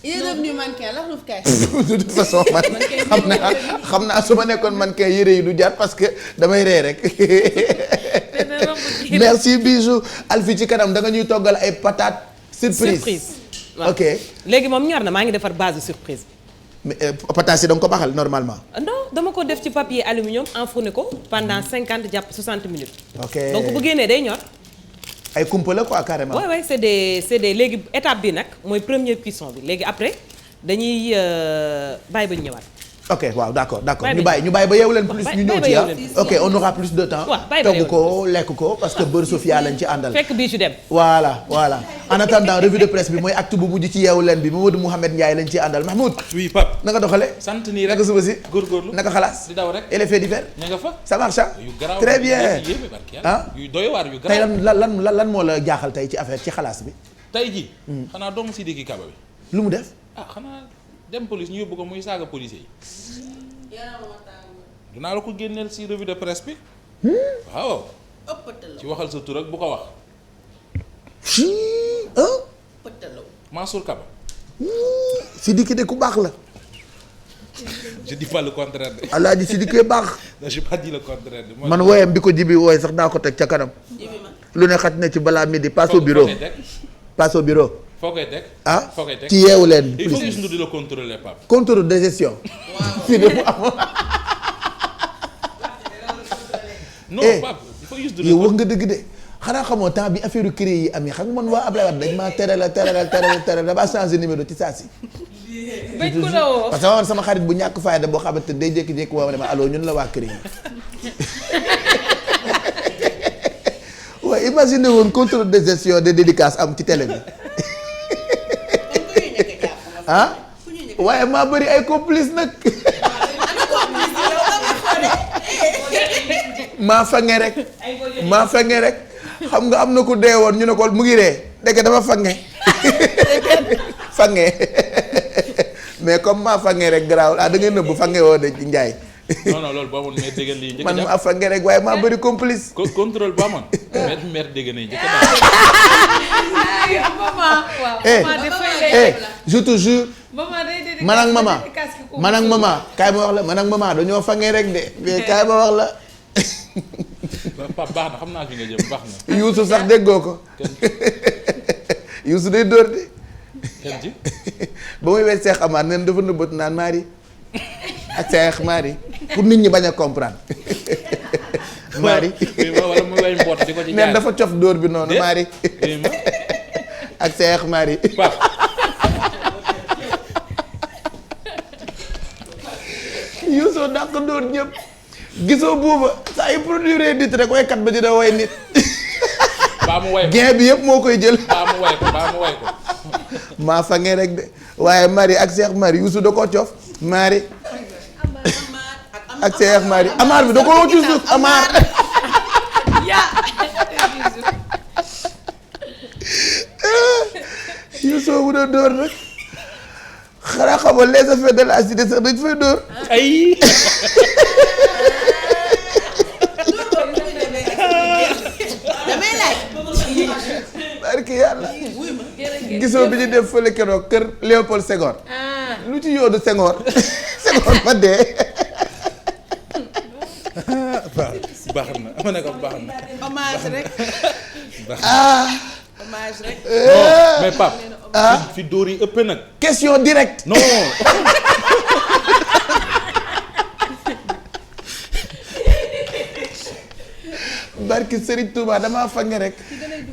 il est devenu mannequin la ruuf kay. de toute façon man xam naa su ma nekkoon mannequin yére yi du jar parce que damay ree rek. merci Bijou Alfi ci kanam da nga ñuy toggal ay patates surprise. waaw ok léegi moom ñor na maa ngi defar base surprise. mais patates yi da nga ko baxal normalement. non dama ko def ci papier aluminium enfourné ko pendant 50 jàpp 60 minutes. ok donc bu génnee day ñor. ay kumpa la quoi carrément. oui c'est des léegi étape bi nag mooy première cuisson bi léegi après dañuy bàyyi ba ñu ñëwaat. ok waaw d'accord ñu bàyyi ba yeewu leen plus ñu ñëw ci ok on aura plus de temps. togg ko lekk ko parce que beurre Sofia lañ ci àndal. fekk bii ci dem. voilà en attendant revue de presse bi mooy acte bu mujj ci yeewu leen bi Mamadou Mouhamed Ndiaye lañ ci àndal Mahmoud. oui Pape. naka doxale sant nii rek naka suba si. góorgóorlu naka xalaas. di daw rek et les faits divers. ña nga fa. ça marche yu garaaw très bien yu doy waar yu tey garaaw lan moo la jaaxal tey ci affaire ci xalaas bi. tey ji xanaa doomu Sidiki Kaba bi. lu mu def. xanaa dem police ñu yóbbu ko muy saaga policier yi. dinaa la ko génneel si revue de presse bi. waaw. ci waxal sa tur ak bu ko wax. Mansour Kaba. Sidiki de ku baax la. je dis pas le contraire de. Alaaji Sidiki baax. non j'ai pas dit le contraire de. man woyam bi ko jibi wooy sax naa ko teg ca kanam. lu ne xaj na ci balaa midi passe au bureau. passe au bureau. foo koy teg. foo koy teg ci yeewu leen. il faut que ñu di la contrôler Pape. contrôle de gestion. fii de mu am. non Pape il faut juste yow wax nga dëgg de xanaa xamoo temps bi affaire yu créé yi amee xam nga man waa Ablaye Wade dañ maa teral damaa changé numéro ci saa si. bëj ku la woo parce que man sama xarit bu ñàkk fayda boo xamante day jékki-jékki woo ma ne ma allo ñun la waa créé. waaye imagine woon contrôle de gestion de dédicace am ci télé bi. waaye maa bëri ay complice nag. maa fange rek xam nga am na ku dee woon ñu ne ko mu ngi ree dëgg dama fange mais comme maa fange rek garaawul da ngeen nëbbu fange woo de ci Njaay. non loolu boo amoon maire dégg lii njëkk a man maa fange rek waaye maa bëri complice. contrôle ba amoon. maire dégg nañu njëkk je te jure. man ak mama kaay ma wax la man ak mama dañoo fange rek de mais kaay ma wax la. Pape baax na xam naa fi nga jëm baax na. Youssou sax déggoo ko. Youssou day dóor de. ba muy wet Cheikh Amar neen dafa nëbbatu naan Marie ak Cheikh Marie pour nit ñi bañ a comprendre. Marie wala mu way mboot di ko ci neen dafa cof dóor bi noonu Marie ak Cheikh Marie. Youssou dàq dóor ñëpp. gisoo buuba saa yu produire nit rek waykat ba dina way nit. baa mu way ko gain bi yëpp moo koy jël. baa mu way ko. maa fange rek de waaye Marie ak Cheikh Marie Youssou da koo coof Marie ak Cheikh Marie Amar bi da ko ci suuf Amar. Youssou bu doon dóor nag xanaa xamal les affaires de la cité sax dañ fay dóor. ay. damay laaj. barki yàlla. gisoo bi ñu def fële keroog kër Léopold Senghor. lu ci yoodu Senghor. Senghor ma dee. baax na ma ne ko baax na. hommage rek. hommage rek. mais Pape. fi dóor yi ëpp nag. question directe. non. barki Serigne Touba damaa fange rek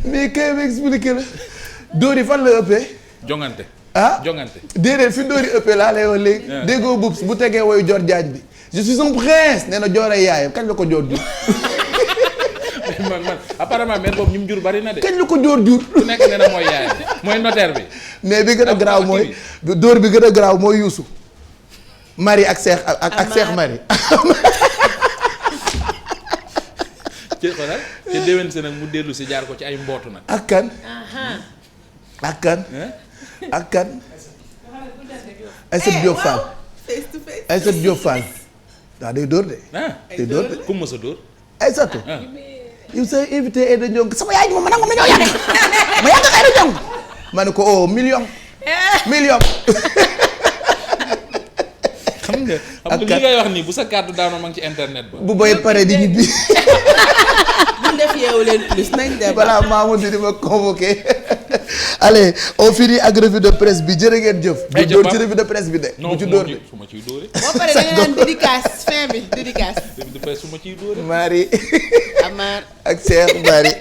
mais kay ma expliqué la dóor yi fan la ëppee. jongante. jongante. déedéet fi dóor yi ëppee laa lay wax léegi. déggoo Boubs bu tegee woyu Dior Diagne bi je suis un prince nee na Dior ay yaayam kañ la ko Dior jur. man apparemment mère boobu ñu mu jur bari na de. kañ la ko Dior jur. ku nekk nee na mooy yaayam mooy notaire bi. mais bi gën a garaaw mooy dóor bi gën a garaaw mooy Youssou. Marie ak Cheikh ak Cheikh Marie. ci xoolal te déwén si nag mu dellu si jaar ko ci ay mbootu nag. ak kan. ak kan. ak kan. Aïssatou Diop Fall. Aïssatou Diop Fall. waaw day dóor de. day dóor de ku mu mës a dóor. Aïssatou. yow sa invité Aïda Ndiong sama yaay ji moom ma nangu ma ñoo yàgg ma yàgg Aïda Ndiong. ma ne ko oh million. million. xam nga li ngay wax nii bu sa kàddu daanoo ma ngi ci internet ba. bu boy pare di ñibbi. bu def yeewu leen plus nañ dem. voilà Mamadou di ma convoqué. allez on finit ak revue de presse bi jërë ngeen jëf. bu dóor ci revue de presse bi de. bu ci dóor de su ma ciy dóore. boo paree da nga naan dédicace fin bi dédicace. revue de presse su ma ciy dóore. Marie. Amar ak Cheikh Marie.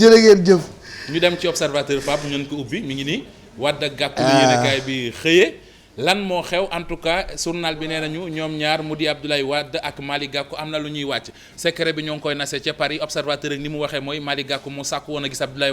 jërë ngeen jëf. ñu dem ci observateur Pape ñu ko ubbi mi ngi nii. Wade ak Gakou la yéenekaay bi xëyee. lan moo xew en tout cas journal bi nee nañu ñoom ñaar mu di Abdoulaye Wade ak Malick Gakou am na lu ñuy wàcc secret bi ñoo ngi koy nase ca Paris observateur ak ni mu waxee mooy Malick Gakou moo sàkku woon a gis Abdoulaye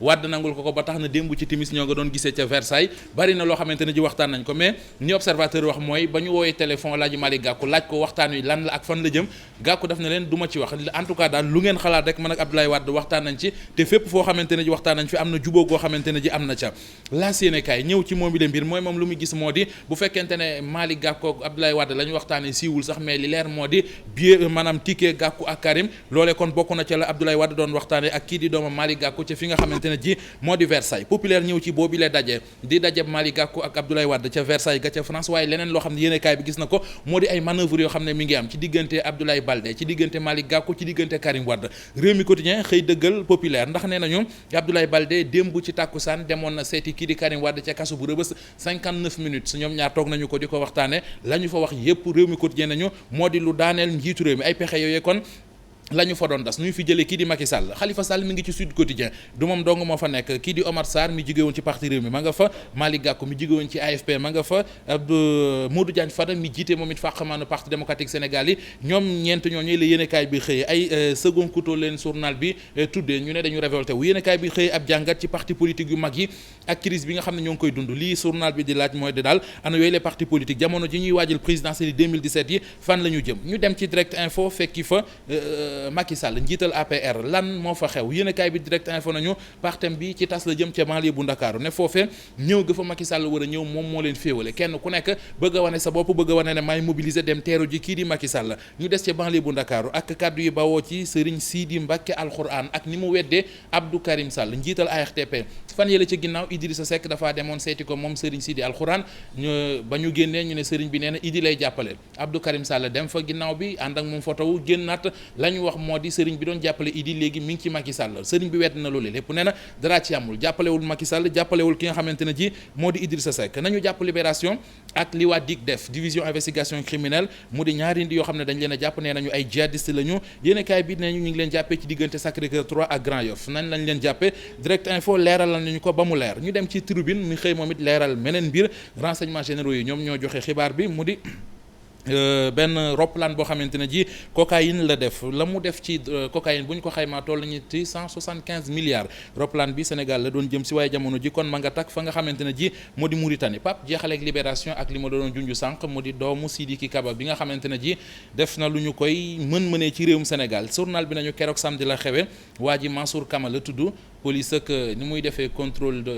Wade nangul ko ba tax na démb ci timis ñoo nga doon gisee ca Versailles bari na loo xamante ne ji waxtaan nañ ko mais ni observateur wax mooy ba ñu woowee téléphone laaju Malick Gakou laaj ko waxtaan wi lan la ak fan la jëm Gakou daf na leen du ma ci wax en tout cas daal lu ngeen xalaat rek man ak Abdoulaye Wade waxtaan nañ ci te fépp foo xamante ne ji waxtaan nañ fi am na jubóo goo xamante ne ji am na ca laas yéenekaay ñëw ci moom bi le mbir mooy moom lu mu gis moo di bu fekkente ne Malick Gakou ak Abdoulaye Wade la ñu waxtaanee siiwul sax mais li leer moo di billet maanaam ticket Gakou ak Karim loolee kon bokk na ca la Abdoulaye Wade doon waxtaanee ak kii di doomam Malick Gakou ca fi nga xamante ne ji moo di Versailles populaire ñëw ci boobu lee daje di daje Malick Gakou ak Abdoulaye Wade ca Versailles ga ca France waaye leneen loo xam ne yéenekaay bi gis na ko moo di ay manœuvre yoo xam ne mi ngi am ci diggante Abdoulaye Baldé ci diggante Malick Gakou ci diggante Karim Wade réew mi quotidien xëy dëggal populaire ndax nee nañu Abdoulaye Baldé démb ci tàkkusaan demoon na seeti kii di Karim Wade ca kaso bu Rebeuss 59 minutes ñoom ñaar toog nañu ko di ko waxtaane la ñu fa wax yépp réew mi quotidien nañu moo di lu daaneel njiitu réew mi ay pexe yooyu kon la ñu fa doon das ñu fi jëlee kii di Macky Sall Khalifa Sall mi ngi ci Sud Quotidien du moom dong moo fa nekk kii di Omar Sarr mi jóge woon ci parti réew mi ma nga fa Malick Gakou mi jóge woon ci AFP ma nga fa Modou Diagne Fada mi jiite moom it fàqamaanu parti démocratique Sénégal yi ñoom ñeent ñooñu la yéenekaay bi xëyee ay second couteau leen journal bi tuddee ñu ne dañu révolté wu yéenekaay bi xëyee ab jàngat ci parti politique yu mag yi ak crise bi nga xam ne ñoo ngi koy dund lii journal bi di laaj mooy de daal ana yooyu les partis politiques jamono ji ñuy waajal présidentielle 2017 yi fan la ñu jëm ñu dem ci direct info fekki fa Macky Sall njiital APR lan moo fa xew yéenekaay bi direct info nañu partem bi ci tas la jëm ca banlieue bu Ndakaaru ne foofee ñëw ga fa Macky Sall war a ñëw moom moo leen féewale kenn ku nekk bëgg a wane sa bopp bëgg a wane ne maay mobiliser dem teeru ji kii di Macky Sall ñu des ca banlieue bu Ndakaaru ak kaddu yi bawoo ci Serigne Sidi Mbacké Alxuraan ak ni mu weddee Abdou Karim Sall njiital ARTP fan yële ca ginnaaw Idrissa Seck dafaa demoon seeti ko moom Serigne Sidi Alxuraan ba ñu génnee ñu ne Serigne bi nee na Idi lay jàppale Abdou Karim Sall dem fa ginnaaw bi ànd ak moom photo wu génnaat la ñu wax moo di Serigne bi doon jàppale Idi léegi mi ngi ci Macky Sall Serigne bi wedd na loolu lépp nee na dara ci amul jàppalewul Macky Sall jàppalewul ki nga xamante ne ji moo di Idrissa Seck nañu jàpp Libération ak li waa DIC def division investigation criminelle mu di ñaari indi yoo xam ne dañ leen a jàpp nee nañu ay djihadiste la ñu yéenekaay bi nee ñu ngi leen jàppee ci diggante Sacré-Cœur 3 ak Grand Yoff nañ lañ leen jàppee direct info leeral nañu ko ba mu leer ñu dem ci tribune mi xëy moom it leeral meneen mbir renseignements généraux yi ñoom ñoo joxe xibaar bi mu di benn roplaan boo xamante ne ji cocaïne la def la mu def ci cocaïne bu ñu ko xaymaa toll nañu ci 175 milliards roplaan bi Sénégal la doon jëm si waaye jamono ji kon ma nga takk fa nga xamante ne ji moo di Mauritanie Pape jeexale ak Libération ak li ma doon junju sànq mu di doomu Sidiki Kaba bi nga xamante ne ji def na lu ñu koy mën-mënee ci réewum Sénégal journal bi nañu keroog samedi la xewe waa ji Mansour Kama la tudd police ak ni muy defee contrôle de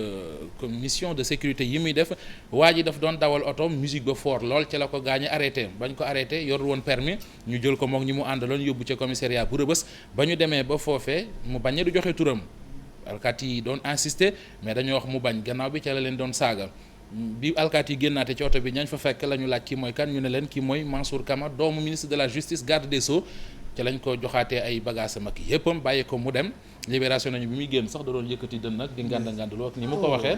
mission de sécurité yi muy def waa ji daf doon dawal oto musique ba fort lool ca la ko gaañe arrêté bañ ko arrêté yor woon permis ñu jël ko mook ñi mu àndaloon yóbbu ca commissariat bu Rebeuss ba ñu demee ba foofee mu bañ du joxe turam alkaati yi doon insister mais dañoo wax mu bañ gannaaw bi ca la leen doon saaga bi alkaati yi génnaate ci oto bi ñañ fa fekk la ñu laaj kii mooy kan ñu ne leen kii mooy Mansour Kama doomu ministre de la justice garde des sceaux ca lañ ko joxaatee ay bagages am ak yëppam bàyyi ko mu dem libération nañu bi muy génn sax da doon yëkkati dën nag di ngandaloo ak ni mu ko waxee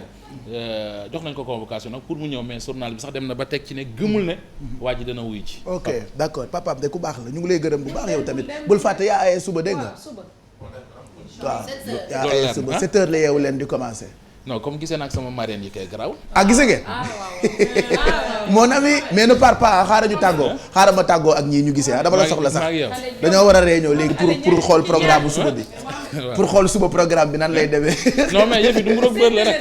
jox nañ ko convocation nag pour mu ñëw mais journal bi sax dem na ba teg ci ne gëmul ne waa ji dana wuy ci. ok d'accord papaam de ku baax la ñu ngi lay gërëm bu baax yow tamit bul fàtte yaa aye suba dégg nga. waaw yaa aye suba 7h la yeewu leen di commencer. non comme gisee nag sama marraine yi kay garaaw. ah gisee ngeen. mon ami mais ne pars pas xaaral ñu tàggoo xaaral ma tàggoo ak ñii ñu gisee dama la soxla sax dañoo war a réunion léegi pour xool programme bu suba bi. pour xool suba programme bi nan lay demee. non mais yëf yi du mu rëbb la rek.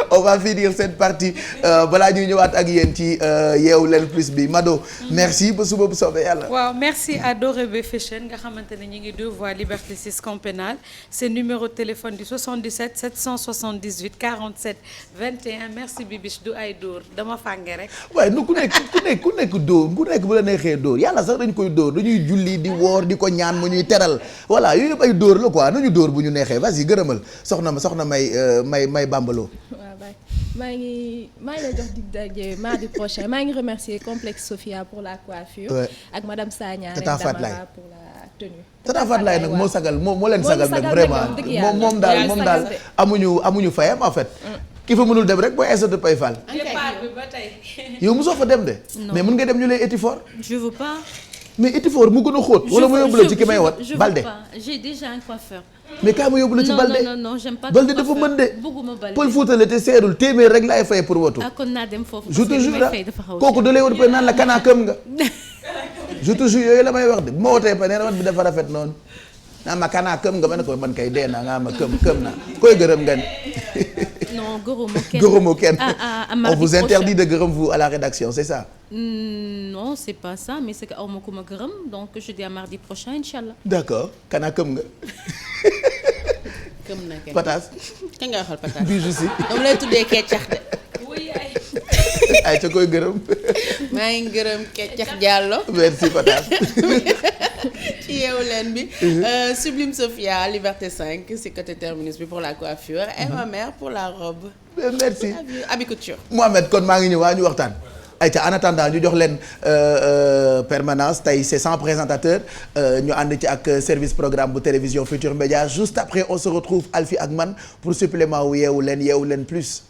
on va finir cette partie balaa ñuy ñëwaat ak yéen ci yeewu leen plus bi Mado. merci ba suba bu soobee yàlla. waaw merci à Dorébé Fashion nga xamante ne ñu ngi 2 voies Liberté 6 Camp Pénal seen numéro de téléphone di 77 778 47 21 merci Bibiche du ay dóor dama fànge rek. waaye nu ku nekk dóor ku nekk bu la neexee dóor yàlla sax dañ koy dóor dañuy julli di woor di ko ñaan mu ñuy teral voilà yooyu yëpp ay dóor la quoi nañu dóor bu ñu neexee vas-y gërëmal soxna may bambaloo. waaw maa ngi lay jox dig daje mardi prochain maa ngi remercier Complexe Sophia pour la coiffure. ak madame Sagna Damara pour la tenue. Tata Fat Laye nag moo sagal moo leen sagal nag vraiment moom daal amuñu fayam en fait. ki fa mënul dem rek booy Aïssatou Paye Fall. départ bi ba tey. yow mosoo fa dem de. mais mën nga dem ñu lay éti fort. je veux pas. mais éti fort mu gën a xóot. wala mu yóbbu la ci ki may wat Balde. j'ai déjà un coiffeur. mais kaa ma yóbbu la ci Balde. non j'aime pas. Balde dafa mën de. bëgguma Balde Pël Fuuta la te seerul téeméer rek laay fay pour watu. ah kon naa dem foofu. je te jure kooku da lay wut pa naan la kanaa këm nga. je te jure yooyu la may wax de bu ma wotee pa nee na wat bi dafa rafet noonu. naa ma kanaa këm nga ma ne ko man kay dee naa nga ma këm naa koy gërëm nga ni. non gërëmoo kenn. On vous interdit de gërëm vous à la rédaction c'est ça. non c'est pas ça mais c'est que aw ma ku ma gërëm donc je dis à mardi prochain inchallah. d'accord kanaa këm nga. këm na kenn Patas. ka nga waxal Patas. Bijou si. dama lay tuddee keccax de. ay ca koy gërëm. maa ngi gërëm Keccax Diallo. merci Patas. ci yeewu leen bi. Sublime Sophia Liberté 5 si côté terminus bi pour la coiffure et ma mère pour la robe. merci Abi Couture. Mohamed kon maa ngi ñëw waa ñu waxtaan. ayca en attendant ñu jox leen permanence tey c'est 100 présentateurs ñu ànd ci ak service programme bu télévision Futur Média juste après on se retrouve Alfie ak man pour supplément wu yeewu leen plus.